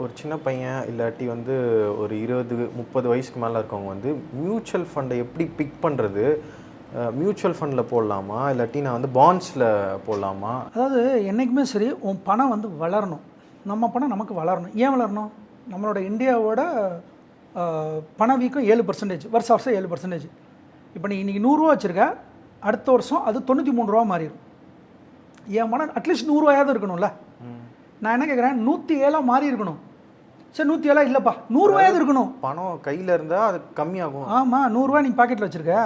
ஒரு சின்ன பையன் இல்லாட்டி வந்து ஒரு 20-30 வயசுக்கு மேலே இருக்கவங்க வந்து மியூச்சுவல் ஃபண்டை எப்படி பிக் பண்ணுறது? மியூச்சுவல் ஃபண்டில் போடலாமா? இல்லாட்டி நான் வந்து பாண்ட்ஸில் போடலாமா? அதாவது என்றைக்குமே சரி உன் பணம் வந்து வளரணும். நம்ம பணம் நமக்கு வளரணும். ஏன் வளரணும்? நம்மளோட இந்தியாவோட பணவீக்கம் 7%, வருஷம் 7%. இப்போ நீ இன்றைக்கி 100 ரூபா வச்சுருக்க, அடுத்த வருஷம் அது 93 ரூபா மாறிடும். என் பணம் அட்லீஸ்ட் 100 ரூபாயாவது இருக்கணும்ல. நான் என்ன கேட்குறேன், 107 மாறி இருக்கணும். சரி 107 இல்லைப்பா, 100 ரூபாயாவது இருக்கணும். பணம் கையில் இருந்தால் அது கம்மியாகும். ஆமாம், 100 ரூபா நீங்கள் பாக்கெட்டில் வச்சுருக்க,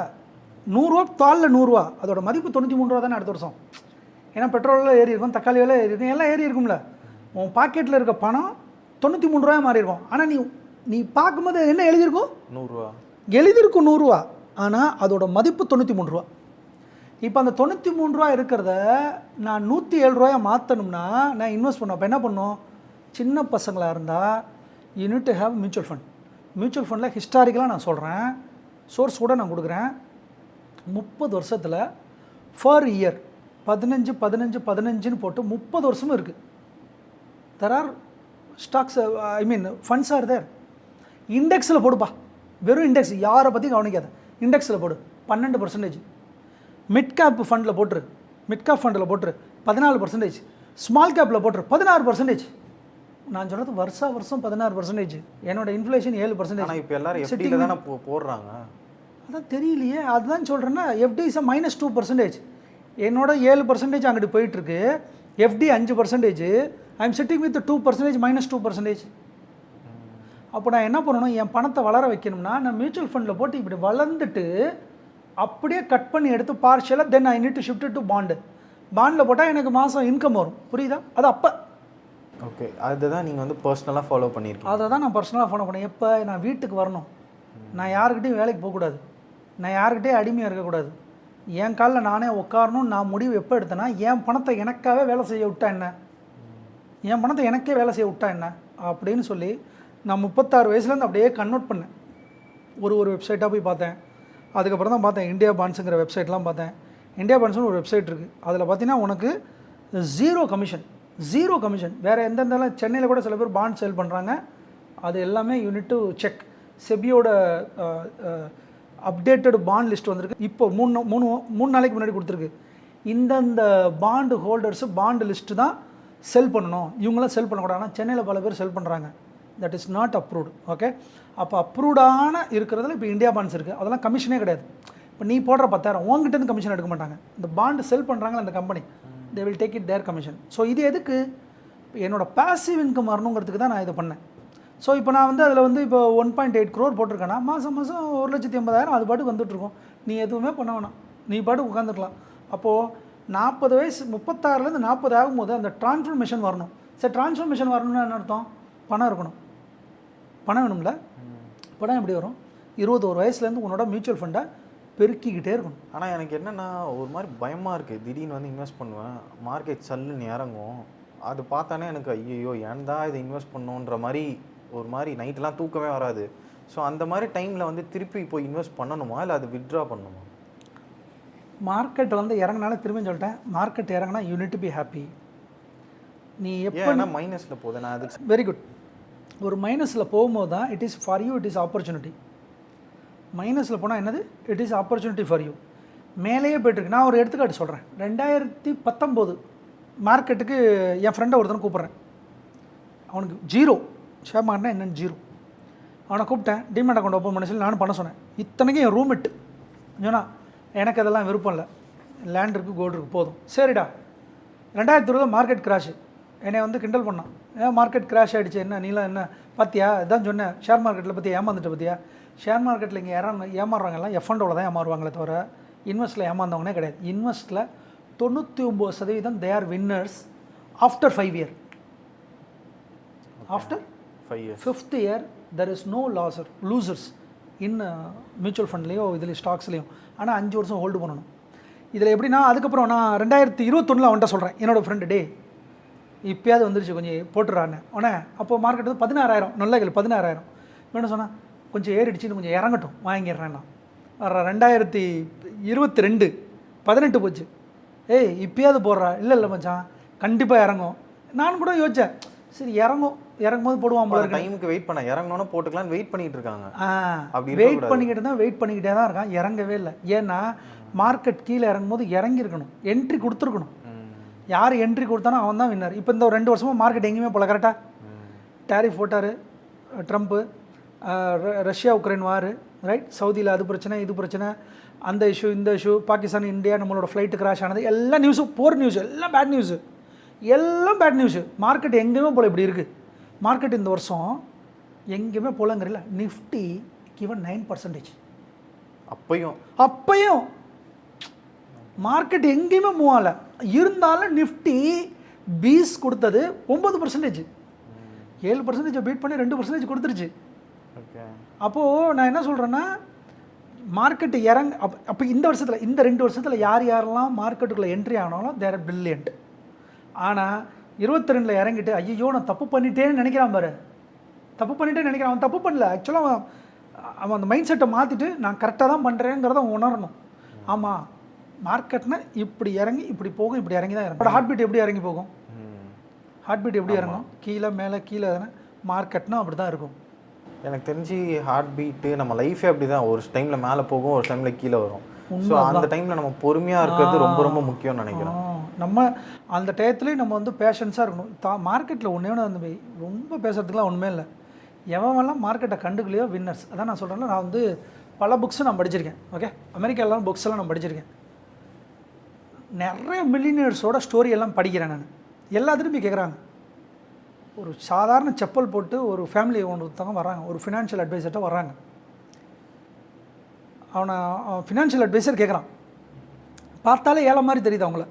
100 ரூபா தாளில் 100 ரூபா, அதோட மதிப்பு 93 ரூபா தானே அடுத்த வருஷம். ஏன்னா பெட்ரோலில் ஏறி இருக்கும், தக்காளி விலை ஏறி இருக்கும், எல்லாம் ஏறி இருக்கும்ல. உன் பாக்கெட்டில் இருக்க பணம் 93 ரூபாய் மாறி இருக்கும். ஆனால் நீ பார்க்கும்போது என்ன எழுதியிருக்கும்? 100 ரூபா எழுதியிருக்கும் 100 ரூபா, ஆனால் அதோட மதிப்பு 93 ரூபா. இப்போ அந்த 93 ரூபா இருக்கிறத நான் 107 ரூபாயை மாற்றணும்னா நான் இன்வெஸ்ட் பண்ணோம். அப்போ என்ன பண்ணணும்? சின்ன பசங்களாக இருந்தால் you need to have mutual fund. Mutual ஃபண்டில் ஹிஸ்டாரிக்கலாக நான் சொல்கிறேன், சோர்ஸ் கூட நான் கொடுக்குறேன். 30 வருஷத்தில் ஃபர் இயர் 15 போட்டு 30 வருஷமும் இருக்குது. There are stocks, I mean funds are there. இண்டெக்ஸில் போடுப்பா, வெறும் இண்டெக்ஸ், யாரை பற்றி கவனிக்காத, இண்டெக்ஸில் போடு 12%. மிட் கேப் ஃபண்டில் போட்டுரு, மிட் கேப் ஃபண்டில் போட்டுரு 14%, ஸ்மால் கேப்பில் போட்டுரு 16%. நான் சொல்கிறது வருஷம் 16%. என்னோட இன்ஃப்ளேஷன் 7%. ஆனால் இப்போ எல்லாரும் எஃப்டியில் தானே போடுறாங்க. அதான் தெரியலையே, அதுதான் சொல்கிறேன்னா எஃப்டி இஸ் -2%. என்னோட 7% அங்கிட்டு போயிட்டுருக்கு, FD 5%, I am sitting with 2% -2%. அப்போ நான் என்ன பண்ணணும்? என் பணத்தை வளர வைக்கணும்னா நான் மியூச்சுவல் ஃபண்டில் போட்டு இப்படி வளர்ந்துட்டு அப்படியே கட் பண்ணி எடுத்து பார்ஷியலாக then I need to shift to bond. பாண்டில் போட்டால் எனக்கு மாதம் இன்கம் வரும், புரியுதா? அது அப்போ ஓகே, அதுதான் நீங்கள் வந்து பர்சனலாக ஃபாலோ பண்ணியிருக்கீங்க. அதை தான் நான் பர்சனலாக ஃபாலோ பண்ணேன். எப்போ நான் வீட்டுக்கு வரணும், நான் யாருக்கிட்டையும் வேலைக்கு போகக்கூடாது, நான் யாருக்கிட்டையும் அடிமையாக இருக்கக்கூடாது, என் காலில் நானே உட்காரணும். நான் முடிவு எப்போ எடுத்தேன்னா, என் பணத்தை எனக்காகவே வேலை செய்ய விட்டா என்ன, என் பணத்தை எனக்கே வேலை செய்ய விட்டா என்ன அப்படின்னு சொல்லி நான் 36 வயசுலேருந்து அப்படியே கன்வெர்ட் பண்ணேன். ஒரு வெப்சைட்டாக போய் பார்த்தேன். அதுக்கப்புறம் தான் பார்த்தேன் இந்தியா பாண்ட்ஸுங்கிற வெப்சைட்லாம் பார்த்தேன். இந்தியா பாண்ட்ஸ்னு ஒரு வெப்சைட் இருக்குது. அதில் பார்த்தீங்கன்னா உனக்கு 0 கமிஷன். வேறு எந்தெந்தெல்லாம் சென்னையில் கூட சில பேர் பாண்ட் சேல் பண்ணுறாங்க, அது எல்லாமே யூனிட் டு செக். செபியோட அப்டேட்டட் பாண்ட் லிஸ்ட் வந்திருக்கு. இப்போ மூணு நாளைக்கு முன்னாடி கொடுத்துருக்கு. இந்தந்த பாண்டு ஹோல்டர்ஸு பாண்டு லிஸ்ட்டு தான் செல் பண்ணணும், இவங்களாம் செல் பண்ணக்கூடாது. ஆனால் சென்னையில் பல பேர் செல் பண்ணுறாங்க. That is not approved. Okay, அப்போ அப்ரூவ்டான இருக்கிறதுல இப்போ இந்தியா பாண்ட்ஸ் இருக்குது. அதெல்லாம் கமிஷனே கிடையாது. இப்போ நீ போடுற 10,000 உங்ககிட்டேருந்து கமிஷன் எடுக்க மாட்டாங்க. இந்த பாண்டு செல் பண்ணுறாங்களா அந்த company, they will take it their commission. So இது எதுக்கு? என்னோட பேசிவ் இன்கம் வரணுங்கிறதுக்கு தான் நான் இதை பண்ணேன். ஸோ இப்போ நான் வந்து அதில் வந்து இப்போ 1.8 crore போட்டிருக்கேன்னா மாதம் 1,80,000 அது பாட்டுக்கு வந்துட்டுருக்கோம். நீ எதுவுமே பண்ண வேணாம், நீ பாட்டுக்கு உட்காந்துருக்கலாம். அப்போது 40 வயசு 36லேருந்து 40 ஆகும்போது அந்த டிரான்ஸ்ஃபர்மேஷன் வரணும். சரி, டிரான்ஸ்ஃபர்மேஷன் வரணும்னா என்ன அர்த்தம்? பணம் இருக்கணும். பணம் வேணும்ல. பணம் எப்படி வரும்? 21 வயசுலேருந்து உன்னோட மியூச்சுவல் ஃபண்டை பெருக்கிக்கிட்டே இருக்கணும். ஆனால் எனக்கு என்னென்னா ஒரு மாதிரி பயமாக இருக்குது. திடீர்னு வந்து இன்வெஸ்ட் பண்ணுவேன், மார்க்கெட் சல்லுன்னு இறங்கும். அது பார்த்தானே எனக்கு ஐயோ ஏன் தான் இதை இன்வெஸ்ட் பண்ணுன்ற மாதிரி ஒரு மாதிரி நைட்டெலாம் தூக்கமே வராது. ஸோ அந்த மாதிரி டைமில் வந்து திருப்பி போய் இன்வெஸ்ட் பண்ணணுமா இல்லை அது வித்ட்ரா பண்ணணுமா? மார்க்கெட் வந்து இறங்கினாலும் திரும்பி சொல்லிட்டேன், மார்க்கெட் இறங்கினா you need to be happy. நீ எப்போ மைனஸில் போகுது, நான் அதுக்கு வெரி குட். ஒரு மைனஸில் போகும்போது தான் it is for you, it is opportunity. மைனஸில் போனால் என்னது? It is opportunity for you. மேலேயே போய்ட்டுருக்கு. நான் ஒரு எடுத்துக்காட்டு சொல்கிறேன். 2019 மார்க்கெட்டுக்கு என் ஃப்ரெண்டை ஒருத்தனை கூப்பிட்றேன். அவனுக்கு 0 ஷேர் மார்க்கெட்னா என்னென்னு 0. அவனை கூப்பிட்டேன், டிமேட் அக்கௌண்ட் ஓப்பன் பண்ண சொல்லி நானும் பண்ண சொன்னேன். இத்தனைக்கும் என் ரூம்மெட்டு சொன்னா எனக்கு அதெல்லாம் விருப்பம் இல்லை, லேண்ட் இருக்குது, கோல்டு இருக்குது, போதும். சரிடா. 2020 மார்க்கெட் கிராஷு. என்னை வந்து கிண்டல் பண்ணான், ஏன் மார்க்கெட் கிராஷ் ஆகிடுச்சு, என்ன நீலாம் என்ன பார்த்தியா, இதான் சொன்னேன் ஷேர் மார்க்கெட்டில் பற்றி ஏமாந்துட்டு பார்த்தியா. ஷேர் மார்க்கெட்டில் இங்கே ஏமாறுறாங்கலாம் எஃப்என்டோவில் தான் ஏமாறுவாங்களே தவிர இன்வெஸ்ட்டில் ஏமாந்தவங்களே கிடையாது. இன்வெஸ்ட்டில் 99% they are winners after 5 year. After 5th year there is no losers in mutual ஃபண்ட்லேயோ இதில் ஸ்டாக்ஸ்லேயும். ஆனால் 5 வருஷம் ஹோல்டு பண்ணணும். இதில் எப்படின்னா, அதுக்கப்புறம் நான் 2021 அவன்கிட்ட சொல்கிறேன், என்னோடய ஃப்ரெண்டு, டே இப்போயாவது வந்துருச்சு கொஞ்சம் போட்டுறான்னு. உடனே அப்போது மார்க்கெட் வந்து 16,000, நல்ல கேள்வி, 16,000 வேணும் சொன்னால் கொஞ்சம் ஏறிடுச்சுன்னு கொஞ்சம் இறங்கட்டும் வாங்கிடுறேன்னா. 2022 18 போச்சு. இப்போயாவது போடுறா. இல்லை மச்சான் கண்டிப்பாக இறங்கும். நான் கூட யோசித்தேன், சரி இறங்கும் இறங்கும்போது போடுவான் போல இருக்கு. டைமுக்கு வெயிட் பண்ண இறங்கணும்னா போட்டுக்கலாம்னு வெயிட் பண்ணிட்டு இருக்காங்க. அப்படி வெயிட் பண்ணிக்கிட்டே தான் இருக்கான், இறங்கவே இல்லை. ஏன்னா மார்க்கெட் கீழே இறங்கும்போது இறங்கி இருக்கணும், என்ட்ரி கொடுத்துருக்கணும். யார் என்ட்ரி கொடுத்தானோ அவன் தான் வின்னர். இப்போ இந்த ஒரு 2 வருஷமாக மார்க்கெட் எங்கேயுமே போல. கரெக்டாக டேரிஃப் போட்டார் ட்ரம்ப்பு, ரஷ்யா உக்ரைன் வார், ரைட், சவுதியில் அது பிரச்சனை இது பிரச்சனை, அந்த இஷ்யூ இந்த இஷ்யூ, பாகிஸ்தான் இந்தியா நம்மளோட ஃப்ளைட்டு கிராஷ் ஆனது, எல்லா நியூஸும் போர் நியூஸ், எல்லாம் பேட் நியூஸு, எல்லாம் பேட் நியூஸு. மார்க்கெட் எங்கேயுமே போல் இப்படி இருக்குது. மார்க்கெட் இந்த வருஷம் எங்கேயுமே போலங்கிறல. Nifty given 9%. அப்பையும் மார்க்கெட் எங்கேயுமே மூவ் ஆகலை. இருந்தாலும் நிஃப்டி பீஸ் கொடுத்தது 9%, 7% பீட் பண்ணி 2% கொடுத்துருச்சு. அப்போது நான் என்ன சொல்கிறேன்னா, மார்க்கெட்டு அப்போ இந்த வருஷத்தில், இந்த 2 வருஷத்தில் யாரெல்லாம் மார்க்கெட்டுக்குள்ளே என்ட்ரி ஆனாலும் தேர் ஆர் பிரில்லியன்ட். ஆனால் 22 இறங்கிட்டு ஐயோ நான் தப்பு பண்ணிட்டேன்னு நினைக்கிறான் பாரு, தப்பு பண்ணிட்டேன்னு நினைக்கிறான். அவன் தப்பு பண்ணல, ஆக்சுவலாக அவன் அந்த மைண்ட் செட்டை மாற்றிட்டு நான் கரெக்டாக தான் பண்ணுறேங்கிறத அவன் உணரணும். ஆமாம், மார்க்கெட்னா இப்படி இறங்கி இப்படி போகும், இப்படி இறங்கி தான் இறங்கும். ஹார்ட் பீட் எப்படி இறங்கி போகும்? ஹார்ட் பீட் எப்படி இறங்கும்? கீழே மேலே கீழே தானே. மார்க்கெட்னா அப்படி தான் இருக்கும். எனக்கு தெரிஞ்சு ஹார்ட் பீட்டு நம்ம லைஃபே அப்படி தான், ஒரு டைமில் மேலே போகும், ஒரு டைமில் கீழே வரும். ஸோ அந்த டைமில் நம்ம பொறுமையாக இருக்கிறது ரொம்ப ரொம்ப முக்கியம்னு நினைக்கிறேன். நம்ம அந்த டயத்துலேயும் நம்ம வந்து பேஷன்ஸாக இருக்கணும். மார்க்கெட்டில் ஒன்றே வந்து ரொம்ப பேசுகிறதுக்குலாம் ஒன்றுமே இல்லை. எவன்லாம் மார்க்கெட்டை கண்டுக்கலையோ வின்னர்ஸ். அதான் நான் சொல்கிறேன்னா, நான் வந்து பல புக்ஸும் நான் படிச்சிருக்கேன். ஓகே, அமெரிக்காலாம் புக்ஸ் எல்லாம் நான் படிச்சிருக்கேன். நிறைய மில்லினியர்ஸோட ஸ்டோரி எல்லாம் படிக்கிறேன் நான். எல்லாத்துலையும் போய் கேட்குறாங்க. ஒரு சாதாரண செப்பல் போட்டு ஒரு ஃபேமிலி ஒருத்தவங்க வர்றாங்க, ஒரு ஃபினான்ஷியல் அட்வைசர்கிட்ட வர்றாங்க. அவனை ஃபினான்ஷியல் அட்வைசர் கேட்குறான். பார்த்தாலே ஏழை மாதிரி தெரியுது அவங்கள.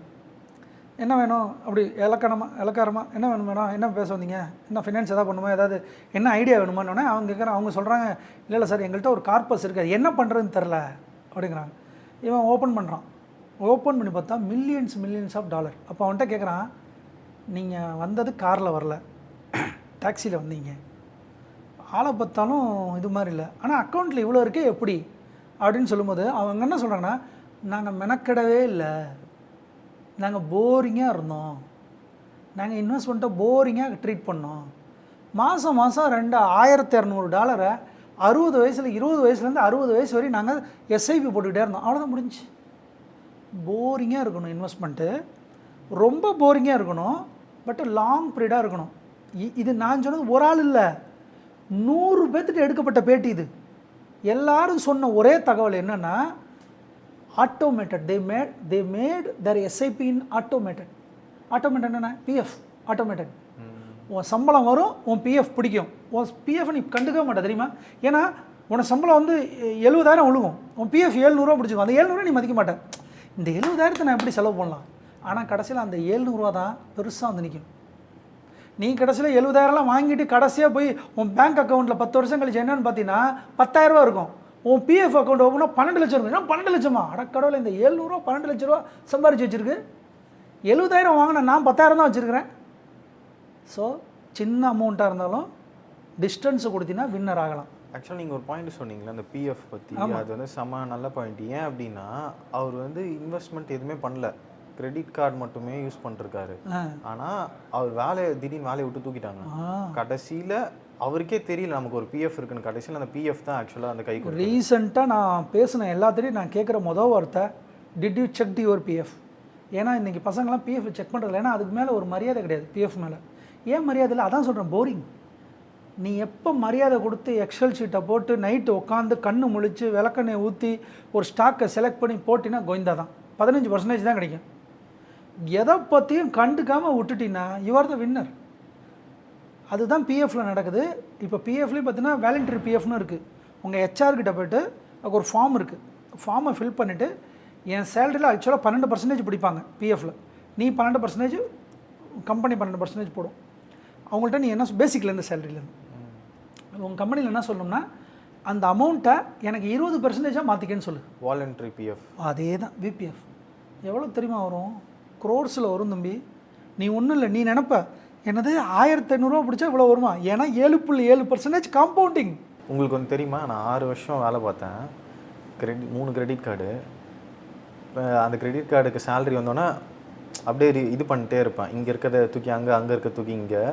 என்ன வேணும் அப்படி இலக்காரமாக என்ன வேணும் வேணும், என்ன பேச வந்தீங்க, என்ன ஃபினான்ஸ் எதாவது பண்ணுமா, ஏதாவது என்ன ஐடியா வேணுமான்னு அவங்க கேட்குறான். அவங்க சொல்கிறாங்க, இல்லை சார் எங்கள்கிட்ட ஒரு கார்பஸ் இருக்குது, என்ன பண்ணுறதுன்னு தெரில அப்படிங்கிறாங்க. இவன் ஓப்பன் பண்ணுறான். ஓப்பன் பண்ணி பார்த்தா மில்லியன்ஸ் ஆஃப் டாலர். அப்போ அவன்கிட்ட கேட்குறான், நீங்கள் வந்தது காரில் வரல, டாக்ஸியில் வந்தீங்க, ஆளை பார்த்தாலும் இது மாதிரி இல்லை, ஆனால் அக்கௌண்ட்டில் இவ்வளோ இருக்கே எப்படி அப்படின்னு சொல்லும்போது அவங்க என்ன சொல்கிறாங்கன்னா, நாங்கள் மெனக்கெடவே இல்லை, நாங்கள் போரிங்காக இருந்தோம், நாங்கள் இன்வெஸ்ட்மெண்ட்டை போரிங்காக ட்ரீட் பண்ணோம். மாதம் $1200 60 வயசில் 20 வயசுலேருந்து 60 வயசு வரையும் நாங்கள் எஸ்ஐபி போட்டுக்கிட்டே இருந்தோம். அவ்வளோதான், முடிஞ்சு. போரிங்காக இருக்கணும் இன்வெஸ்ட்மெண்ட்டு, ரொம்ப போரிங்காக இருக்கணும், பட் லாங் பீரியடாக இருக்கணும். இது நான் சொன்னது ஒரு ஆள் இல்லை, 100 பேர்த்துட்டு எடுக்கப்பட்ட பேட்டி. இது எல்லாரும் சொன்ன ஒரே தகவல் என்னென்னா, automated, they made their SIP in automated. என்னென்ன? PF automated. உன் சம்பளம் வரும், உன் பிஎஃப் பிடிக்கும். உன் பிஎஃப் நீ கண்டுக்கவே மாட்டே தெரியுமா? ஏன்னா உன் சம்பளம் வந்து 70,000 விழுகும், உன் பிஎஃப் 700 பிடிச்சிக்கும். அந்த 700 நீ மதிக்க மாட்டேன். இந்த 70,000 நான் எப்படி செலவு பண்ணலாம்? ஆனால் கடைசியில் அந்த 700 தான் பெருசாக வந்து நிற்கும். நீ கடைசியில் 70,000 வாங்கிட்டு கடைசியாக போய் உன் பேங்க் அக்கௌண்ட்டில் 10 வருஷம் கழிச்சு என்னென்னு பார்த்தீங்கன்னா 10,000 இருக்கும். உன் பிஎஃப் அக்கௌண்ட் ஓப்பனா 12 லட்சம் இருக்கும். ஏன்னா 12 லட்சமா? அடக்கடவுள், இந்த 700 12 லட்ச ரூபா சம்பாரிச்சு வச்சுருக்கு. 70,000 வாங்கினேன், நான் 10,000 தான் வச்சுருக்கிறேன். ஸோ சின்ன அமௌண்ட்டாக இருந்தாலும் டிஸ்டன்ஸை கொடுத்தீங்கன்னா வின்னர் ஆகலாம். ஆக்சுவலாக நீங்கள் ஒரு பாயிண்ட் சொன்னீங்களா அந்த பிஎஃப் பற்றி, அது வந்து செம்ம நல்ல பாயிண்ட். ஏன் அப்படின்னா, அவர் வந்து இன்வெஸ்ட்மெண்ட் எதுவுமே பண்ணல, கிரெடிட் கார்டு மட்டுமே யூஸ் பண்ணிருக்காரு. ஆனால் அவர் திடீர்னு வேலையை விட்டு தூக்கிட்டாங்க. கடைசியில் அவருக்கே தெரியல நமக்கு ஒரு பிஎஃப் இருக்குன்னு. கடைசியில் அந்த பிஎஃப் தான் ஆக்சுவலாக அந்த கைக்கு. ரீசெண்டாக நான் பேசினேன் எல்லாத்துலேயும் நான் கேட்குற மொதல் வார்த்தை, did you check your PF? ஏன்னா இன்றைக்கி பசங்களாம் பிஎஃப் செக் பண்ணுறதில்ல. ஏன்னா அதுக்கு மேலே ஒரு மரியாதை கிடையாது பிஎஃப் மேலே. ஏன் மரியாதை இல்லை? அதான் சொல்கிறேன், போரிங். நீ எப்போ மரியாதை கொடுத்து எக்ஸல் ஷீட்டை போட்டு நைட்டு உட்காந்து கண்ணு முழிச்சு விளக்கெண்ணெய் ஊற்றி ஒரு ஸ்டாக்கை செலக்ட் பண்ணி போட்டினா கோவிந்தா தான். 15% தான் கிடைக்கும். எதை பற்றியும் கண்டுக்காமல் விட்டுட்டின்னா யூஆர் த வின்னர். அதுதான் பிஎஃப்பில் நடக்குது. இப்போ பிஎஃப்லேயும் பார்த்தீங்கன்னா வேலண்டரி பிஎஃப்னு இருக்குது. உங்கள் ஹெச்ஆர்கிட்ட போய்ட்டு அதுக்கு ஒரு ஃபார்ம் இருக்குது, ஃபார்மை ஃபில் பண்ணிவிட்டு என் சேலரியில் ஆக்சுவலாக 12% பிடிப்பாங்க பிஎஃப்பில். நீ 12%, கம்பெனி 12% போடும். அவங்கள்ட்ட நீ என்ன பேசிக்லேருந்து சேலரியிலேருந்து உங்கள் கம்பெனியில் என்ன சொல்லணும்னா, அந்த அமௌண்ட்டை எனக்கு 20% மாற்றிக்கன்னு சொல்லு. Voluntary PF. அதே தான் விபிஎஃப். எவ்வளோ தெரியுமா வரும்? க்ரோர்ஸில் வரும் தம்பி. நீ ஒன்றும் இல்லை, நீ நினப்ப என்னது 1500 பிடிச்சா இவ்வளோ வருமா? ஏன்னா 7.7% காம்பவுண்டிங். உங்களுக்கு வந்து தெரியுமா, நான் 6 வருஷம் வேலை பார்த்தேன். 3 கிரெடிட் கார்டு. அந்த கிரெடிட் கார்டுக்கு சேலரி வந்தோன்னே அப்படியே இது பண்ணிட்டே இருப்பேன். இங்கே இருக்கிறத தூக்கி அங்கே, அங்கே இருக்க தூக்கி இங்கே.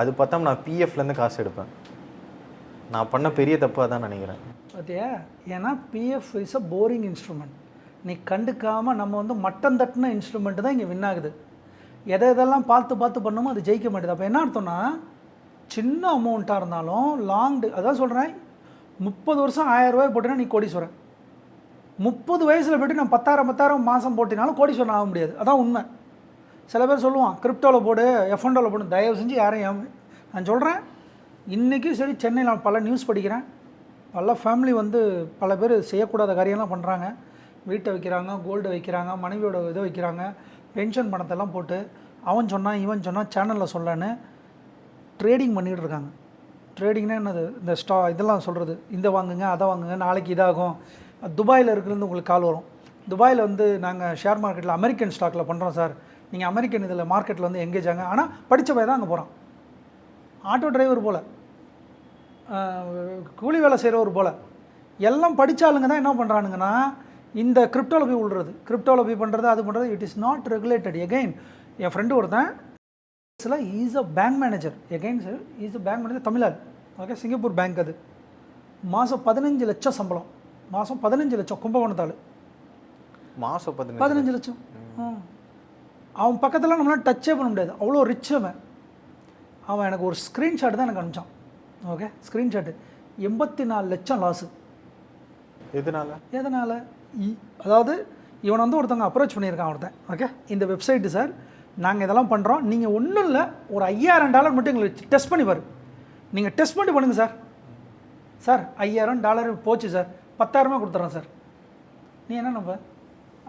அது பார்த்தா நான் பிஎஃப்லேருந்து காசு எடுப்பேன். நான் பண்ண பெரிய தப்பாக தான் நினைக்கிறேன். பார்த்தியா? ஏன்னா PF is a boring instrument. நீ கண்டுக்காமல் நம்ம வந்து மட்டம் தட்டின இன்ஸ்ட்ருமெண்ட்டு தான் இங்கே வின் ஆகுது. எதெல்லாம் பார்த்து பண்ணணுமோ அது ஜெயிக்க மாட்டேது. அப்போ என்ன அர்த்தம்னா, சின்ன அமௌண்ட்டாக இருந்தாலும் அதான் சொல்கிறேன், 30 வருஷம் 1000 ரூபாய் போட்டினா நீ கோடீஸ்வரன். 30 வயசில் போய்ட்டு நான் 10,000 மாதம் போட்டினாலும் கோடீஸ்வரன் ஆக முடியாது. அதான் உண்மை. சில பேர் சொல்லுவான் கிரிப்டோவில் போடு, எஃப்என்டோவில் போடு. தயவு செஞ்சு யாரையும் நான் சொல்கிறேன், இன்றைக்கும் சரி சென்னையில் நான் பல நியூஸ் படிக்கிறேன். பல ஃபேமிலி வந்து பல பேர் செய்யக்கூடாத காரியம்லாம் பண்ணுறாங்க. வீட்டை வைக்கிறாங்க, கோல்டு வைக்கிறாங்க, மனைவியோட இதை வைக்கிறாங்க, பென்ஷன் பணத்தெல்லாம் போட்டு அவன் சொன்னான் இவன் சொன்னான் சேனலில் சொல்லன்னு ட்ரேடிங் பண்ணிகிட்டு இருக்காங்க. ட்ரேடிங்னா என்னது? இந்த இதெல்லாம் சொல்கிறது, இந்த வாங்குங்க அதை வாங்குங்க, நாளைக்கு இதாகும். துபாயில் இருக்கிறது உங்களுக்கு கால் வரும். துபாயில் வந்து நாங்கள் ஷேர் மார்க்கெட்டில் அமெரிக்கன் ஸ்டாக்கில் பண்ணுறோம் சார், நீங்கள் அமெரிக்கன் இதில் மார்க்கெட்டில் வந்து எங்கேஜ் ஆங்க. ஆனால் படித்த பையன் தான் அங்கே போகிறான். ஆட்டோ டிரைவர் போல், கூலி வேலை செய்கிறவர் போல், எல்லாம் படித்த ஆளுங்க தான் என்ன பண்ணுறானுங்கன்னா இந்த கிரிப்டோவில் போய் விழுறது, கிரிப்டோவில் போய் பண்ணுறது, அது பண்ணுறது. It is not regulated. Again என் ஃப்ரெண்டு ஒருத்தன் is a bank manager. Again sir is a bank manager, Tamil Nadu. Okay, Singapore bank. அது மாதம் 15 லட்சம் சம்பளம். மாதம் 15 லட்சம். கும்பகோணத்தாள். மாதம் 15 லட்சம். அவன் பக்கத்தில் நம்மளால் டச்சே பண்ண முடியாது, அவ்வளோ ரிச் அவன் எனக்கு ஒரு ஸ்க்ரீன்ஷாட் தான் எனக்கு அனுப்பிச்சான். ஓகே, ஸ்க்ரீன்ஷாட்டு 84 லட்சம் லாஸு. எதனால்? அதாவது இவனை வந்து ஒருத்தவங்க அப்ரோச் பண்ணியிருக்கான் ஒருத்தன். ஓகே, இந்த வெப்சைட்டு சார் நாங்கள் இதெல்லாம் பண்ணுறோம், நீங்கள் ஒன்றும் இல்லை ஒரு $5000 மட்டும் எங்களுக்கு டெஸ்ட் பண்ணி பாரு, நீங்கள் டெஸ்ட் பண்ணி பண்ணுங்கள் சார். சார் $5000 போச்சு சார், 10,000 கொடுத்துட்றேன் சார். நீ என்ன நம்ப